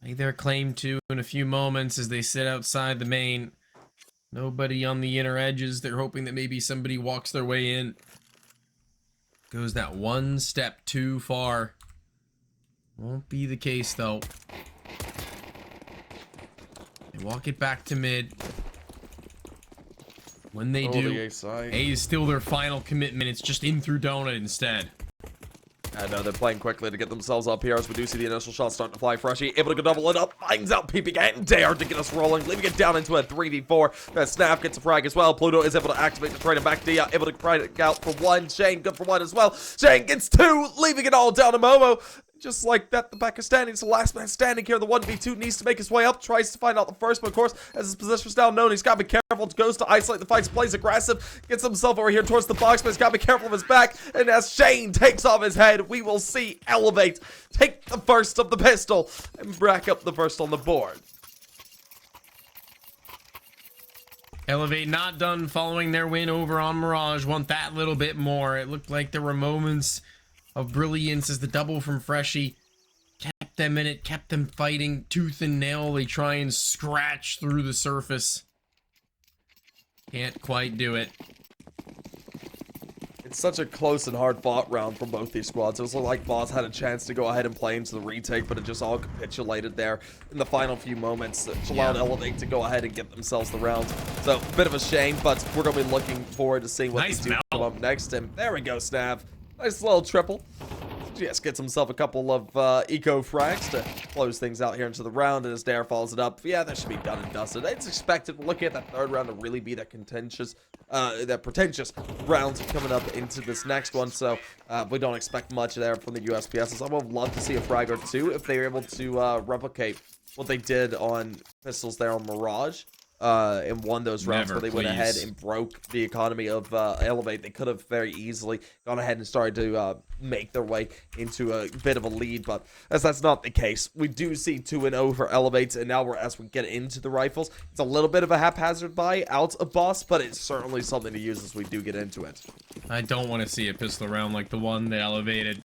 lay their claim to in a few moments as they sit outside the main. Nobody on the inner edges. They're hoping that maybe somebody walks their way in. Goes that one step too far. Won't be the case, though. They walk it back to mid. When they do, A is still their final commitment. It's just in through Donut instead. And they're playing quickly to get themselves up here as we do see the initial shot starting to fly. Freshie able to go double it up, finds out Peeping and dare to get us rolling, leaving it down into a 3v4. That Snap gets a frag as well. Pluto is able to activate the trade him back. Dia able to pry it out for 1. Shane good for 1 as well. Shane gets 2, leaving it all down to Momo. Just like that, the Pakistani is the last man standing here. The 1v2 needs to make his way up, tries to find out the first, but of course, as his position is now known, he's got to be careful. Goes to isolate the fights, plays aggressive, gets himself over here towards the box, but he's got to be careful of his back. And as Shane takes off his head, we will see Elevate take the first of the pistol and rack up the first on the board. Elevate not done following their win over on Mirage. Want that little bit more. It looked like there were moments of brilliance as the double from Freshie kept them in it, kept them fighting tooth and nail. They try and scratch through the surface. Can't quite do it. It's such a close and hard-fought round for both these squads. It was like Boss had a chance to go ahead and play into the retake, but it just all capitulated there in the final few moments, which allowed Elevate to go ahead and get themselves the round. So, a bit of a shame, but we're going to be looking forward to seeing what they do come up next. And there we go, Snav. Nice little triple. Just gets himself a couple of eco frags to close things out here into the round, and as Dare follows it up, yeah, that should be done and dusted. It's expected, looking at that third round, to really be that pretentious round coming up into this next one, so we don't expect much there from the USPSs. I would love to see a frag or two if they were able to replicate what they did on Pistols there on Mirage. And won those rounds where they went ahead and broke the economy of Elevate. They could have very easily gone ahead and started to make their way into a bit of a lead, but as that's not the case, we do see 2-0 for Elevate, and now as we get into the rifles, it's a little bit of a haphazard buy out of Boss, but it's certainly something to use as we do get into it. I don't want to see a pistol round like the one they elevated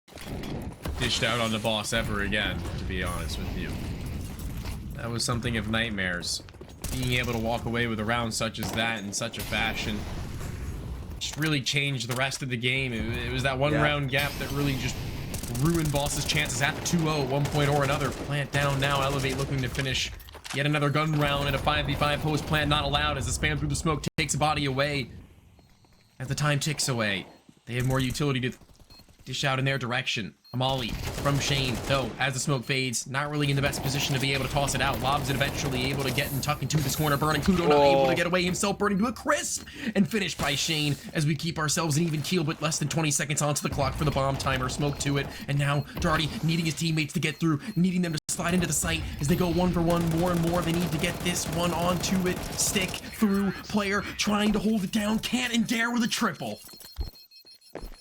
dished out on the Boss ever again, to be honest with you. That was something of nightmares. Being able to walk away with a round such as that in such a fashion just really changed the rest of the game. It was that one round gap that really just ruined Boss's chances at the 2-0 at one point or another. Plant down now, Elevate looking to finish yet another gun round in a 5v5 post. Plant not allowed as the spam through the smoke takes a body away. As the time ticks away, they have more utility to dish out in their direction. A molly from Shane, though, as the smoke fades, not really in the best position to be able to toss it out. Lobs it eventually, able to get and tuck into this corner. Burning Pluto not able to get away himself, burning to a crisp, and finished by Shane as we keep ourselves an even keel with less than 20 seconds onto the clock for the bomb timer. Smoke to it, and now Darty needing his teammates to get through, needing them to slide into the site as they go one for one, more and more. They need to get this one onto it. Stick through player trying to hold it down, can't, and Dare with a triple.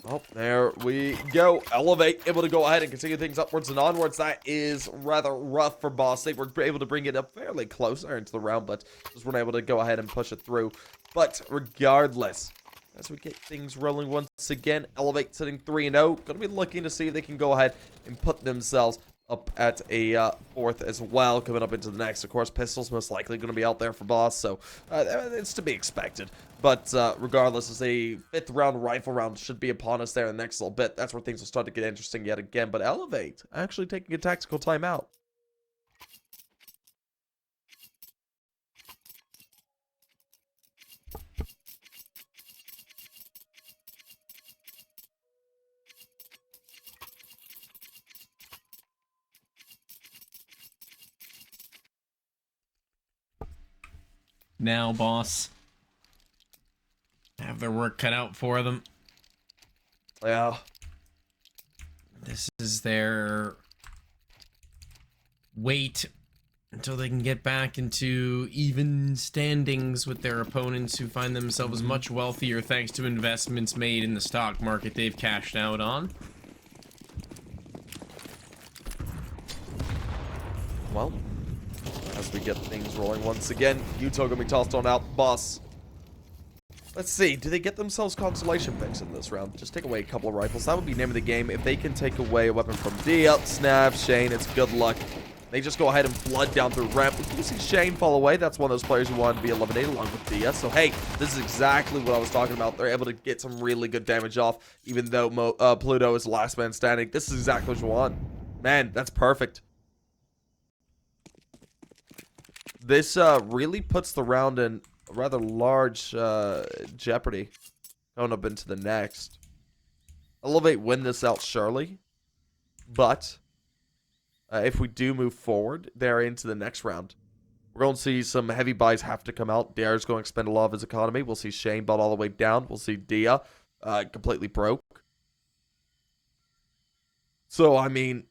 Well, there we go. Elevate, able to go ahead and continue things upwards and onwards. That is rather rough for Boss. They were able to bring it up fairly close into the round, but just weren't able to go ahead and push it through. But regardless, as we get things rolling once again, Elevate sitting 3-0. Going to be looking to see if they can go ahead and put themselves up at a fourth as well, coming up into the next. Of course, Pistols most likely going to be out there for Boss, so it's to be expected. But regardless, as a fifth round rifle round should be upon us there in the next little bit. That's where things will start to get interesting yet again. But Elevate actually taking a tactical timeout. Now, Boss have their work cut out for them. Yeah. This is their wait until they can get back into even standings with their opponents who find themselves much wealthier thanks to investments made in the stock market they've cashed out on. Well, as we get things rolling once again, Utah gonna be tossed on out. Boss. Let's see, do they get themselves consolation picks in this round? Just take away a couple of rifles. That would be name of the game. If they can take away a weapon from Dia, Snav, Shane, it's good luck. They just go ahead and flood down through ramp. We do see Shane fall away. That's one of those players who wanted to be eliminated along with Dia. So, hey, this is exactly what I was talking about. They're able to get some really good damage off, even though Pluto is the last man standing. This is exactly what you want. Man, that's perfect. This really puts the round in a rather large jeopardy going up into the next. Elevate win this out surely, but if we do move forward there into the next round, we're going to see some heavy buys have to come out. Dare's going to expend a lot of his economy. We'll see Shane bought all the way down. We'll see Dia completely broke. So, I mean,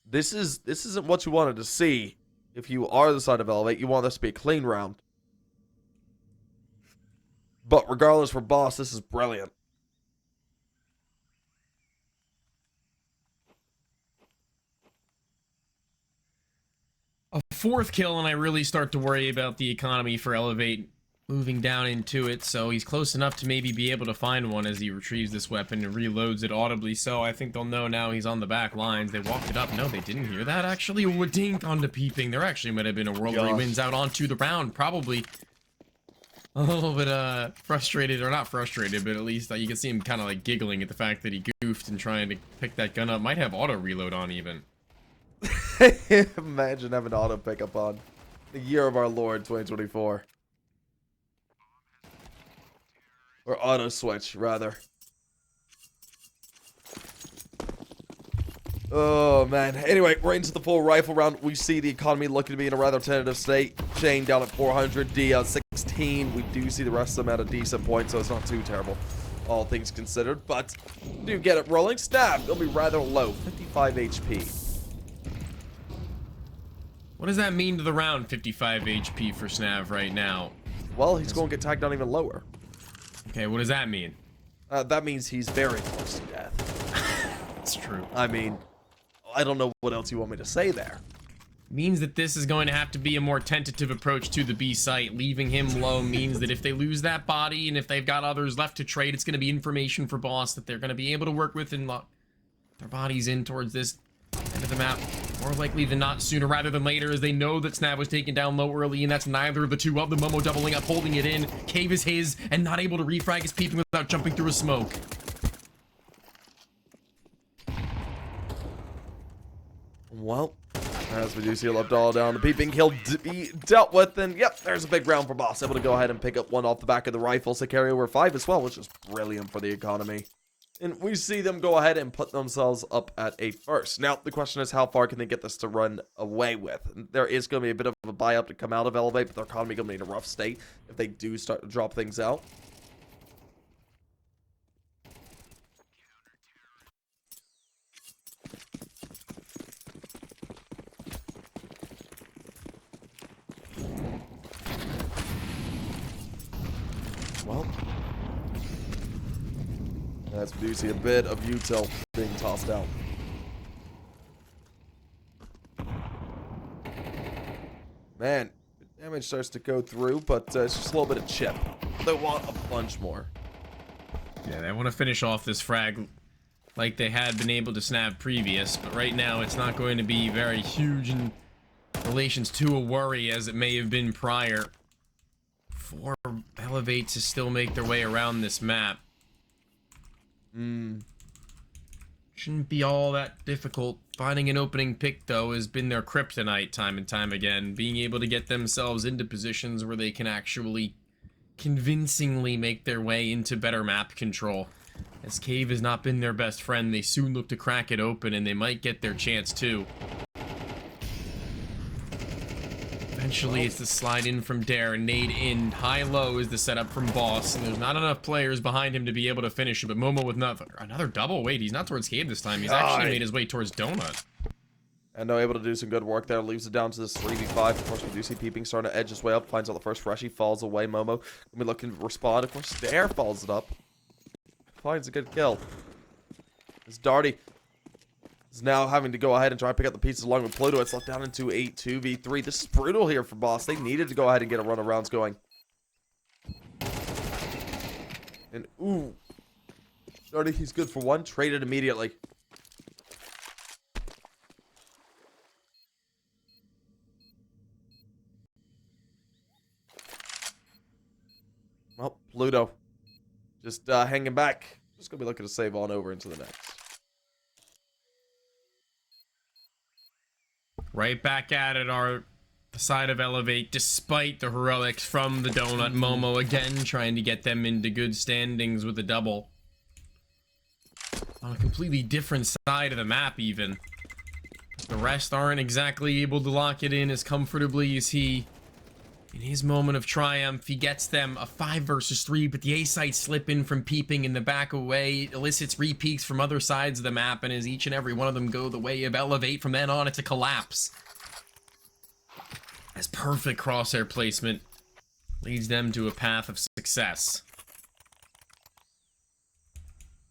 this isn't what you wanted to see. If you are the side of Elevate, you want this to be a clean round. But regardless for Boss, this is brilliant. A fourth kill, and I really start to worry about the economy for Elevate moving down into it, so he's close enough to maybe be able to find one as he retrieves this weapon and reloads it audibly, so I think they'll know now he's on the back lines. They walked it up. No, they didn't hear that, actually. A dink onto peeping. There actually might have been a world where he wins out onto the round, probably. a little bit frustrated, or not frustrated, but at least you can see him kind of like giggling at the fact that he goofed and trying to pick that gun up. Might have auto reload on even. Imagine having auto pickup on. The year of our Lord, 2024. Or auto switch, rather. Oh, man. Anyway, we're into the full rifle round. We see the economy looking to be in a rather tentative state. Shane down at 400, D 16. We do see the rest of them at a decent point, so it's not too terrible, all things considered. But do get it rolling. Stab, it'll be rather low, 55 HP. What does that mean to the round, 55 HP for Snav right now? Well, he's going to get tagged down even lower. Okay, what does that mean? That means he's very close to death. It's true. I mean, I don't know what else you want me to say there. Means that this is going to have to be a more tentative approach to the B site. Leaving him low means that if they lose that body and if they've got others left to trade, it's going to be information for boss that they're going to be able to work with and lock their bodies in towards this end of the map. More likely than not, sooner rather than later, as they know that Snav was taken down low early, and that's neither of the two of them. Momo doubling up, holding it in. Cave is his, and not able to refrag his peeping without jumping through a smoke. Well, as we do see Abdallah down, the peeping kill be dealt with, and yep, there's a big round for boss. Able to go ahead and pick up one off the back of the rifle, so carry over 5 as well, which is brilliant for the economy. And we see them go ahead and put themselves up at a first. Now, the question is, how far can they get this to run away with? There is going to be a bit of a buy-up to come out of Elevate, but their economy going to be in a rough state if they do start to drop things out. Well, as we do see a bit of util being tossed out. Man, damage starts to go through, but it's just a little bit of chip. They want a bunch more. Yeah, they want to finish off this frag like they had been able to snap previous, but right now it's not going to be very huge in relations to a worry as it may have been prior. 4 Elevate to still make their way around this map. Shouldn't be all that difficult. Finding an opening pick, though, has been their kryptonite time and time again. Being able to get themselves into positions where they can actually convincingly make their way into better map control. As Cave has not been their best friend, they soon look to crack it open, and they might get their chance, too. Eventually, it's the slide in from Dare, nade in, high-low is the setup from Boss, and there's not enough players behind him to be able to finish it, but Momo with another double. Wait, he's not towards Cave this time, he's actually made his way towards Donut. And now able to do some good work there, leaves it down to this 3v5. Of course, we do see Peeping starting to edge his way up, finds out the first freshie, falls away. Momo gonna be looking to respond. Of course, Dare follows it up, finds a good kill. As Darty is now having to go ahead and try to pick up the pieces along with Pluto. It's left down into a 2v3. This is brutal here for Boss. They needed to go ahead and get a run of rounds going. And, ooh. Darty, he's good for one. Traded immediately. Well, Pluto just hanging back. Just going to be looking to save on over into the next. Right back at it, our side of Elevate, despite the heroics from the Donut. Momo again trying to get them into good standings with a double. On a completely different side of the map, even. The rest aren't exactly able to lock it in as comfortably as he. In his moment of triumph, he gets them a 5 versus 3, but the A-site slip in from Peeping in the back away elicits repeats from other sides of the map, and as each and every one of them go the way of Elevate, from then on it's a collapse. As perfect crosshair placement leads them to a path of success.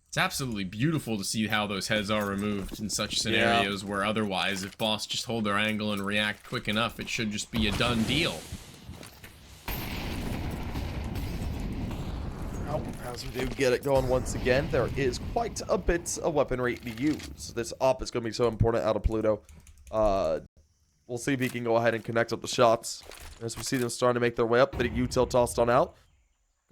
It's absolutely beautiful to see how those heads are removed in such scenarios where otherwise, if Boss just hold their angle and react quick enough, it should just be a done deal. As we do get it going once again, there is quite a bit of weaponry to use. This op is going to be so important out of Pluto. We'll see if he can go ahead and connect up the shots. As we see them starting to make their way up, bit of util tossed on out.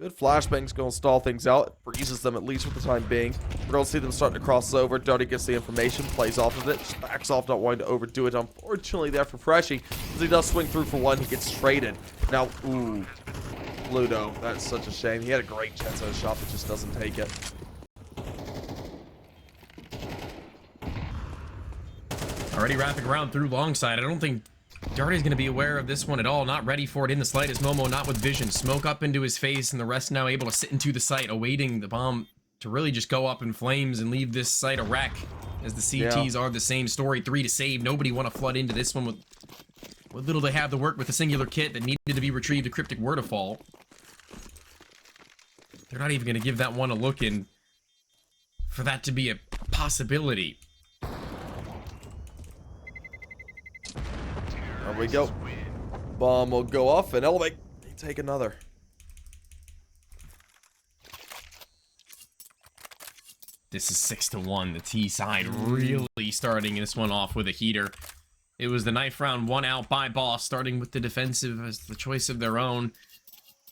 Good flashbang's going to stall things out. It freezes them at least for the time being. We're going to see them starting to cross over. Dirty gets the information, plays off of it, just backs off, not wanting to overdo it. Unfortunately, there for Freshy, as he does swing through for one, he gets traded. Now, ooh, Pluto, that's such a shame. He had a great chance at a shot, but just doesn't take it. Already wrapping around through long side. I don't think Darty's going to be aware of this one at all. Not ready for it in the slightest. Momo not with vision. Smoke up into his face, and the rest now able to sit into the site, awaiting the bomb to really just go up in flames and leave this site a wreck. As the CTs are the same story. 3 to save. Nobody want to flood into this one with little they have to work with a singular kit that needed to be retrieved. A cryptic word to fall. They're not even going to give that one a look in for that to be a possibility. There we go. Bomb will go off and Elevate. They take another. This is 6 to 1. The T side really starting this one off with a heater. It was the knife round, one out by Boss, starting with the defensive as the choice of their own.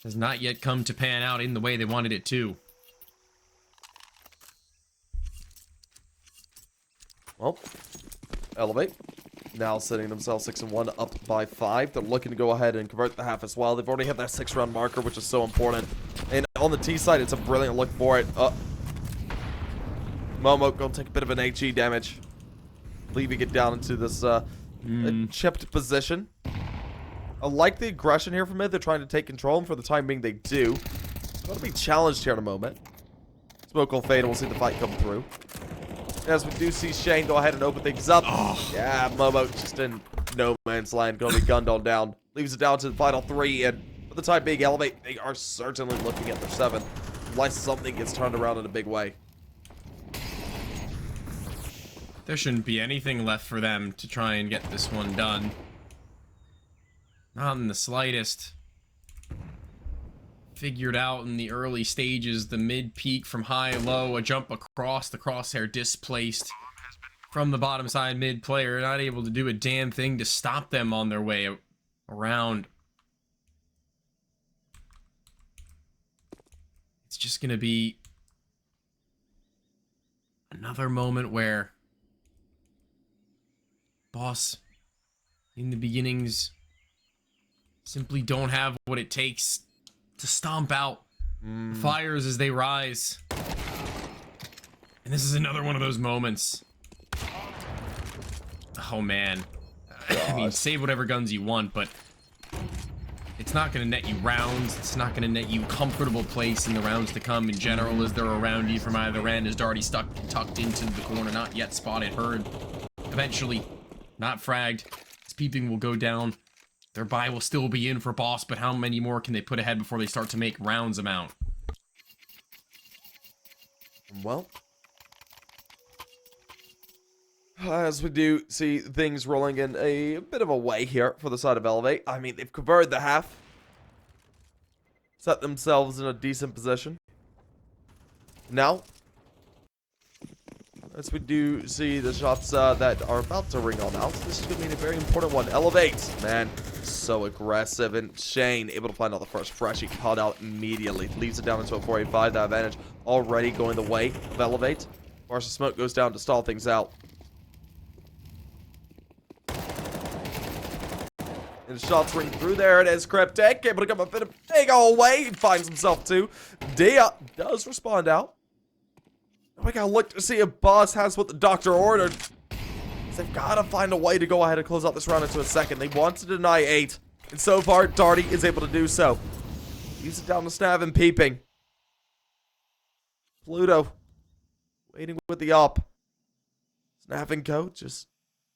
Has not yet come to pan out in the way they wanted it to. Well, Elevate. Now setting themselves 6-1, up by 5. They're looking to go ahead and convert the half as well. They've already had that 6-round marker, which is so important. And on the T side, it's a brilliant look for it. Momo gonna take a bit of an HE damage, leaving it down into this chipped position. I like the aggression here from mid. They're trying to take control, and for the time being, they do. It's going to be challenged here in a moment. Smoke will fade, and we'll see the fight come through. As we do see Shane go ahead and open things up. Oh. Yeah, Momo just in no man's land. Going to be gunned on down. Leaves it down to the final 3, and for the time being, Elevate, they are certainly looking at their 7. Unless something gets turned around in a big way. There shouldn't be anything left for them to try and get this one done. Not in the slightest. Figured out in the early stages, the mid peak from high low, a jump across the crosshair displaced from the bottom side mid player, not able to do a damn thing to stop them on their way around. It's just gonna be another moment where Boss in the beginnings simply don't have what it takes to stomp out the fires as they rise. And this is another one of those moments. Oh man. I mean, save whatever guns you want, but it's not going to net you rounds. It's not going to net you comfortable place in the rounds to come in general as they're around you from either end. As Darty tucked into the corner, not yet spotted, heard. Eventually, not fragged. His peeping will go down. Their buy will still be in for Boss, but how many more can they put ahead before they start to make rounds amount? Well, as we do see things rolling in a bit of a way here for the side of Elevate. I mean, they've converted the half. Set themselves in a decent position. Now, as we do see the shots that are about to ring on out, this is going to be a very important one. Elevate, man, so aggressive. And Shane able to find out the first fresh. He caught out immediately. Leaves it down into a 485. That advantage already going the way of Elevate. Marshall Smoke goes down to stall things out. And the shots ring through. There it is. Cryptic able to come a bit of big old way. He finds himself too. Dia does respond out. We gotta look to see if Boss has what the doctor ordered. They've gotta find a way to go ahead and close out this round into a second. They want to deny 8. And so far, Darty is able to do so. Use it down to Snav and peeping. Pluto waiting with the up. Snav and Go just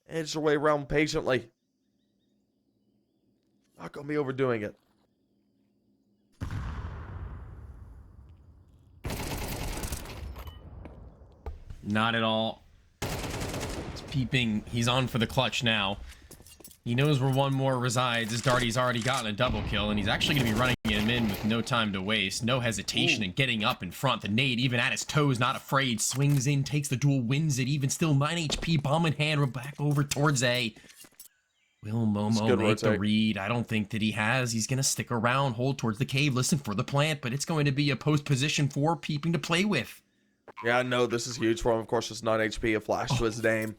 edge their way around patiently. Not gonna be overdoing it. Not at all. He's peeping. He's on for the clutch now. He knows where one more resides as Darty's already gotten a double kill, and he's actually going to be running him in with no time to waste. No hesitation in getting up in front. The nade, even at his toes, not afraid. Swings in, takes the duel, wins it. Even still, 9 HP, bomb in hand. We're back over towards A. Will Momo make the read? I don't think that he has. He's going to stick around, hold towards the cave, listen for the plant, but it's going to be a post position for Peeping to play with. Yeah, no, this is huge for him. Of course, just 9 HP, a flash to his name.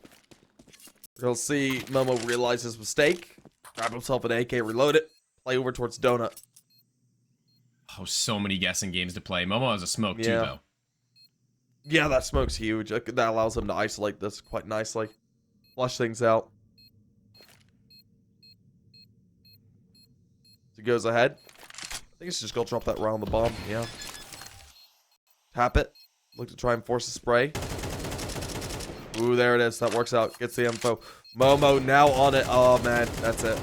You'll see Momo realize his mistake, grab himself an AK, reload it, play over towards Donut. Oh, so many guessing games to play. Momo has a smoke too, though. Yeah, that smoke's huge. That allows him to isolate this quite nicely. Flush things out. He goes ahead. I think he's just gonna drop that round the bomb. Yeah. Tap it. Look to try and force a spray. Ooh, there it is. That works out. Gets the info. Momo now on it. Oh, man. That's it.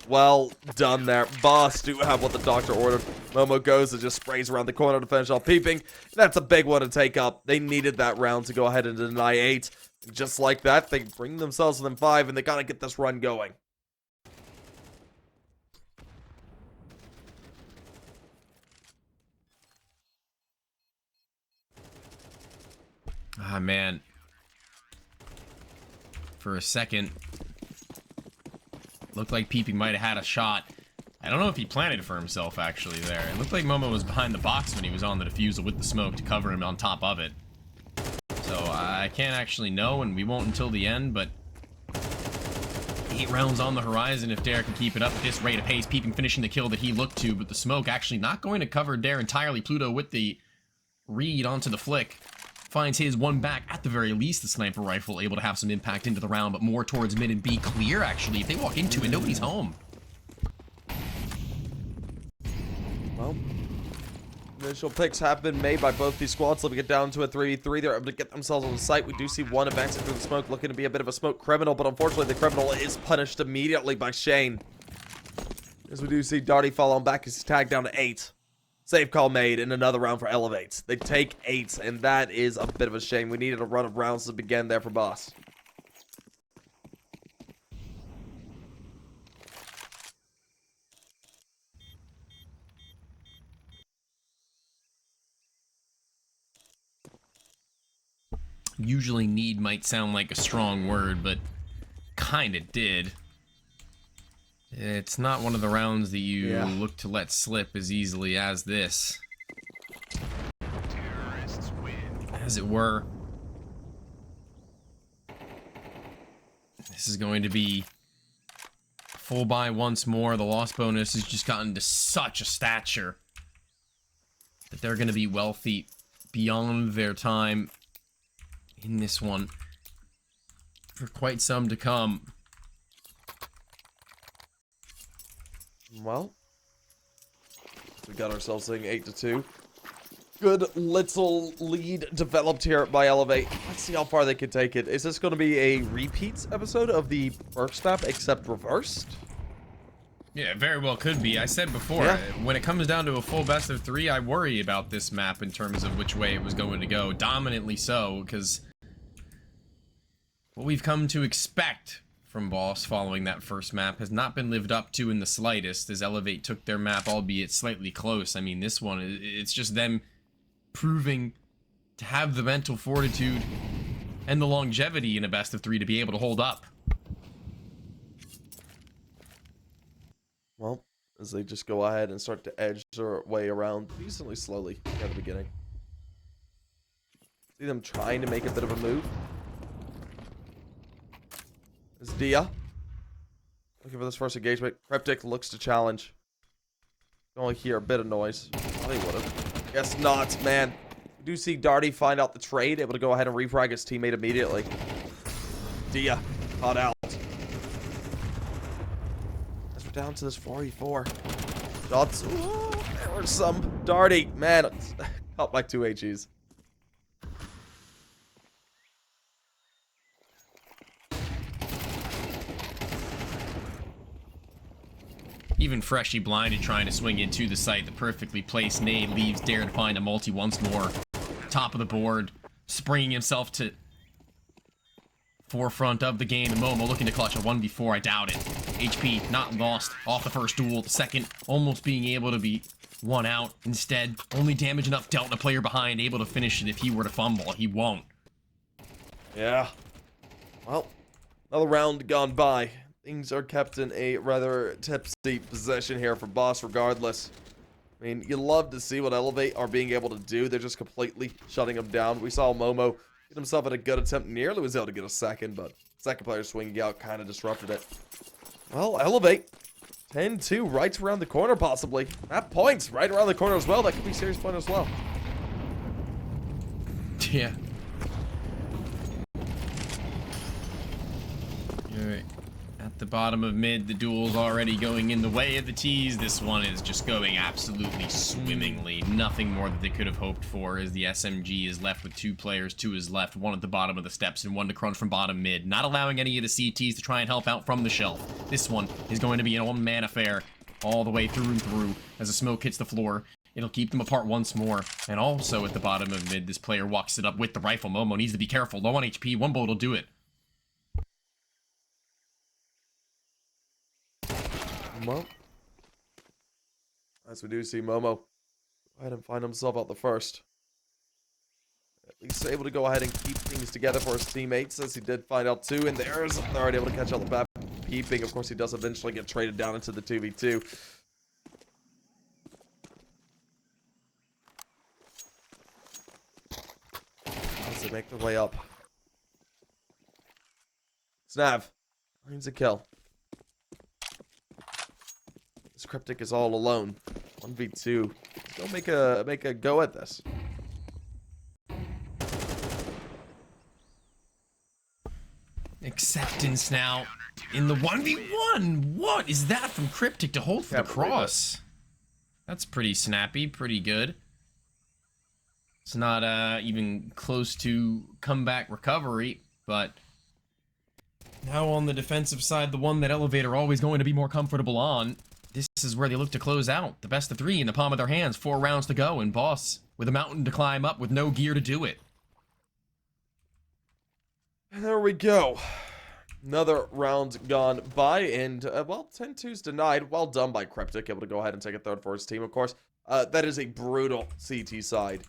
Well done there. Boss do have what the doctor ordered. Momo goes and just sprays around the corner to finish off Peeping. That's a big one to take up. They needed that round to go ahead and deny 8. And just like that, they bring themselves within 5, and they gotta get this run going. Ah, man. For a second, looked like Peeping might have had a shot. I don't know if he planted for himself, actually, there. It looked like Momo was behind the box when he was on the defusal with the smoke to cover him on top of it. So, I can't actually know, and we won't until the end, but 8 rounds on the horizon if Dare can keep it up at this rate of pace. Peeping finishing the kill that he looked to, but the smoke actually not going to cover Dare entirely. Pluto with the read onto the flick. Finds his one back, at the very least, the sniper rifle able to have some impact into the round, but more towards mid and B. Clear, actually. If they walk into it, nobody's home. Well, initial picks have been made by both these squads. Let me get down to a 3v3. They're able to get themselves on the site. We do see one advancing through the smoke, looking to be a bit of a smoke criminal, but unfortunately the criminal is punished immediately by Shane. As we do see Darty fall on back, he's tagged down to 8. Save call made in another round for Elevates. They take 8, and that is a bit of a shame. We needed a run of rounds to begin there for Boss. Usually need might sound like a strong word, but kinda did. It's not one of the rounds that you look to let slip as easily as this. Terrorists win. As it were. This is going to be full buy once more. The loss bonus has just gotten to such a stature that they're going to be wealthy beyond their time in this one for quite some to come. Well, we got ourselves saying 8-2. Good little lead developed here by Elevate. Let's see how far they can take it. Is this going to be a repeat episode of the first map, except reversed? Yeah, very well could be. I said before, when it comes down to a full best of 3, I worry about this map in terms of which way it was going to go. Dominantly so, because what we've come to expect from Boss following that first map has not been lived up to in the slightest, as Elevate took their map, albeit slightly close. I mean, this one, it's just them proving to have the mental fortitude and the longevity in a best of 3 to be able to hold up. Well, as they just go ahead and start to edge their way around decently slowly at the beginning. See them trying to make a bit of a move. It's Dia. Looking for this first engagement. Cryptic looks to challenge. You only hear a bit of noise. Thought he would've. Guess not, man. We do see Darty find out the trade, able to go ahead and refrag his teammate immediately. Dia caught out. As we're down to this 4v4. Shots. Ooh, there were some. Darty, man. Caught by 2 HEs. Even Freshy blinded trying to swing into the site. The perfectly placed nade leaves Dare to find a multi once more. Top of the board, springing himself to forefront of the game. And Momo looking to clutch a 1v4. I doubt it. HP not lost off the first duel. The second almost being able to be one out. Instead, only damage enough dealt, and a player behind able to finish it if he were to fumble. He won't. Yeah. Well, Another round gone by. Things are kept in a rather tipsy position here for Boss regardless. I mean, you love to see what Elevate are being able to do. They're just completely shutting them down. We saw Momo get himself at a good attempt. Nearly was able to get a second, but second player swinging out kind of disrupted it. Well, Elevate. 10-2 right around the corner possibly. That points right around the corner as well. That could be serious point as well. Yeah. Alright. At the bottom of mid, the duel's already going in the way of the T's. This one is just going absolutely swimmingly. Nothing more that they could have hoped for, as the SMG is left with 2 players to his left, one at the bottom of the steps and one to crunch from bottom mid, not allowing any of the CTs to try and help out from the shelf. This one is going to be an one-man affair all the way through and through. As the smoke hits the floor, it'll keep them apart once more. And also at the bottom of mid, this player walks it up with the rifle. Momo needs to be careful. Low on HP, one bullet will do it. Well, as we do see Momo go ahead and find himself out the first. At least able to go ahead and keep things together for his teammates, as he did find out 2, and they're already able to catch out the back peeping. Of course, he does eventually get traded down into the 2v2. As they make their way up. Snav finds a kill. This Cryptic is all alone. 1v2. Don't make a go at this. Acceptance now in the 1v1. What is that from Cryptic to hold for the cross? That's pretty snappy, pretty good. It's not even close to comeback recovery, but now on the defensive side, the one that Elevator always going to be more comfortable on. This is where they look to close out. The best of 3 in the palm of their hands. 4 rounds to go, and Boss with a mountain to climb up with no gear to do it. There we go. Another round gone by, and, well, 10-2's denied. Well done by Cryptic, able to go ahead and take a third for his team, of course. That is a brutal CT side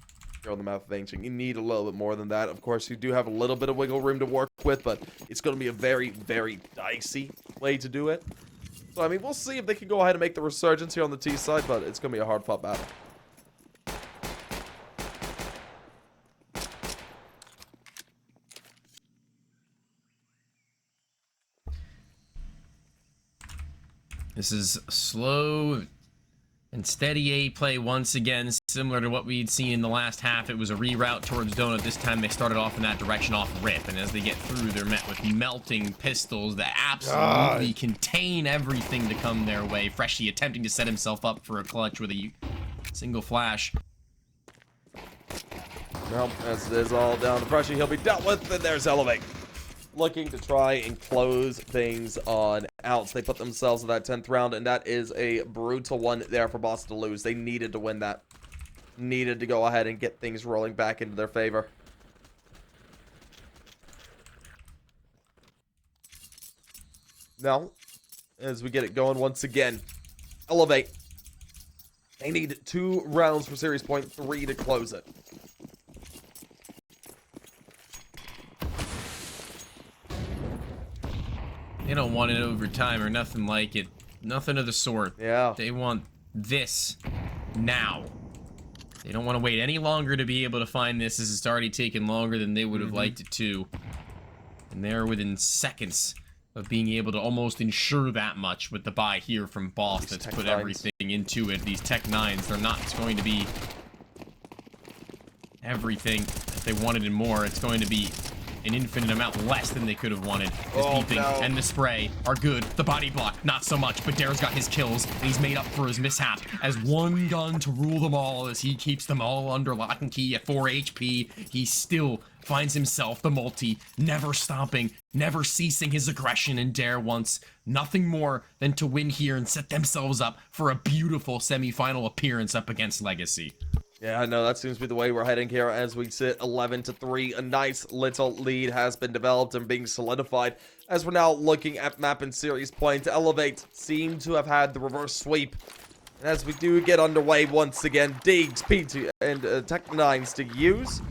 here on the map of Ancient. You need a little bit more than that. Of course, you do have a little bit of wiggle room to work with, but it's going to be a very, very dicey way to do it. So, I mean, we'll see if they can go ahead and make the resurgence here on the T side, but it's going to be a hard-fought battle. This is slow and steady A play once again, similar to what we'd seen in the last half. It was a reroute towards Donut. This time they started off in that direction off rip, and as they get through, they're met with melting pistols that absolutely contain everything to come their way. Freshie attempting to set himself up for a clutch with a single flash. Well, as it is all down to Freshie, he'll be dealt with, and there's Elevate. Looking to try and close things on out. They put themselves in that 10th round, and that is a brutal one there for Boss to lose. They needed to win that. Needed to go ahead and get things rolling back into their favor. Now, as we get it going once again, Elevate. They need 2 rounds for series point, 3 to close it. They don't want it overtime or nothing like it. Nothing of the sort. Yeah. They want this now. They don't want to wait any longer to be able to find this, as it's already taken longer than they would have liked it to. And they're within seconds of being able to almost ensure that much with the buy here from Boss that's put everything into it. These Tech 9s, they're not going to be everything that they wanted and more. It's going to be an infinite amount less than they could have wanted. His peeping and the spray are good. The body block, not so much, but Dare's got his kills, and he's made up for his mishap as one gun to rule them all, as he keeps them all under lock and key at 4 HP. He still finds himself the multi, never stopping, never ceasing his aggression, and Dare wants nothing more than to win here and set themselves up for a beautiful semi-final appearance up against Legacy. Yeah, no, that seems to be the way we're heading here as we sit 11-3. A nice little lead has been developed and being solidified as we're now looking at map and series point. Elevate seem to have had the reverse sweep. And as we do get underway once again, Diggs, P2, and Tech 9s to use.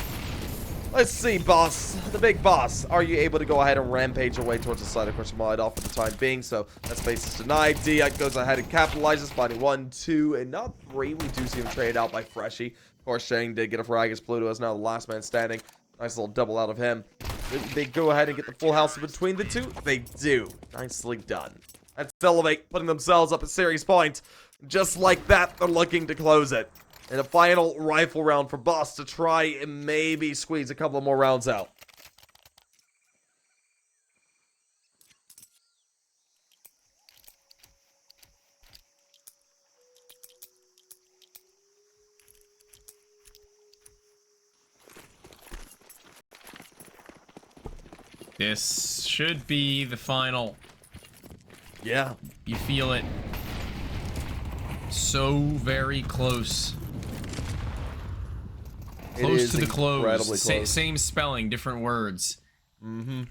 Let's see, boss. The big boss. Are you able to go ahead and rampage away towards the side? Of course, Mallite off for the time being, so that space is denied. D goes ahead and capitalizes, finding 1, 2, and not 3. We do see him traded out by Freshie. Of course, Shang did get a frag as Pluto is now the last man standing. Nice little double out of him. They go ahead and get the full house between the two. They do. Nicely done. That's Elevate putting themselves up a series point. Just like that, they're looking to close it. And a final rifle round for Boss to try and maybe squeeze a couple more rounds out. This should be the final. Yeah. You feel it. So very close. Close to the close. Same spelling, different words. Mm-hmm.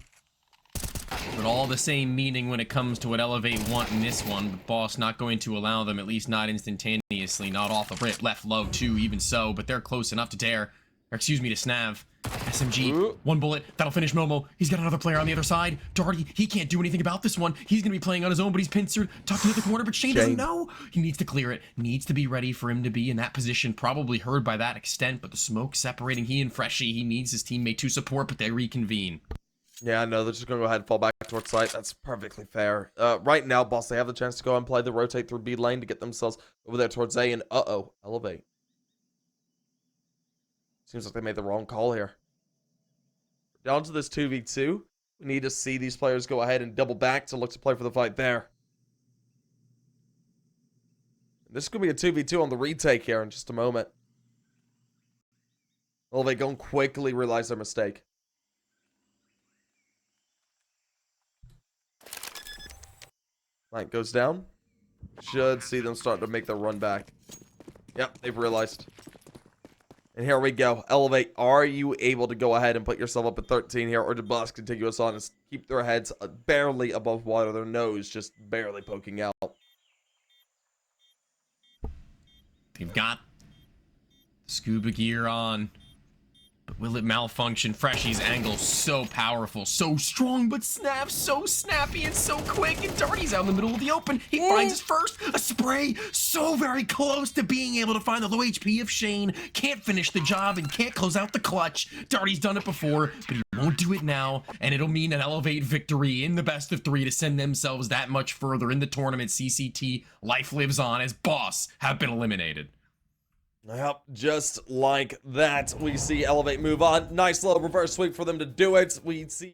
But all the same meaning when it comes to what Elevate want in this one. But Boss not going to allow them, at least not instantaneously, not off the rip. Left low too, even so, but they're close enough to dare. Or excuse me, to Snav. SMG, Ooh. 1 bullet, that'll finish Momo. He's got another player on the other side. Darty, he can't do anything about this one. He's gonna be playing on his own, but he's pincered, tucked into the corner, but Shane doesn't know. He needs to clear it, needs to be ready for him to be in that position, probably heard by that extent, but the smoke separating he and Freshie, he needs his teammate to support, but they reconvene. Yeah, no, they're just gonna go ahead and fall back towards site. That's perfectly fair. Right now, Boss, they have the chance to go and play the rotate through B lane to get themselves over there towards A, and Elevate. Seems like they made the wrong call here. Down to this 2v2. We need to see these players go ahead and double back to look to play for the fight there. This is going to be a 2v2 on the retake here in just a moment. Well, they go and quickly realize their mistake. Light goes down. Should see them start to make their run back. Yep, they've realized. And here we go. Elevate, are you able to go ahead and put yourself up at 13 here, or did Boss continue us on and keep their heads barely above water, their nose just barely poking out? They've got scuba gear on, but will it malfunction? Freshie's angle so powerful, so strong, but Snap so snappy and so quick, and Darty's out in the middle of the open. He finds his first, a spray, so very close to being able to find the low HP of Shane. Can't finish the job and can't close out the clutch. Darty's done it before, but he won't do it now, and it'll mean an Elevate victory in the best of 3 to send themselves that much further in the tournament. CCT, life lives on as Boss have been eliminated. Yep, just like that, we see Elevate move on. Nice little reverse sweep for them to do it. We see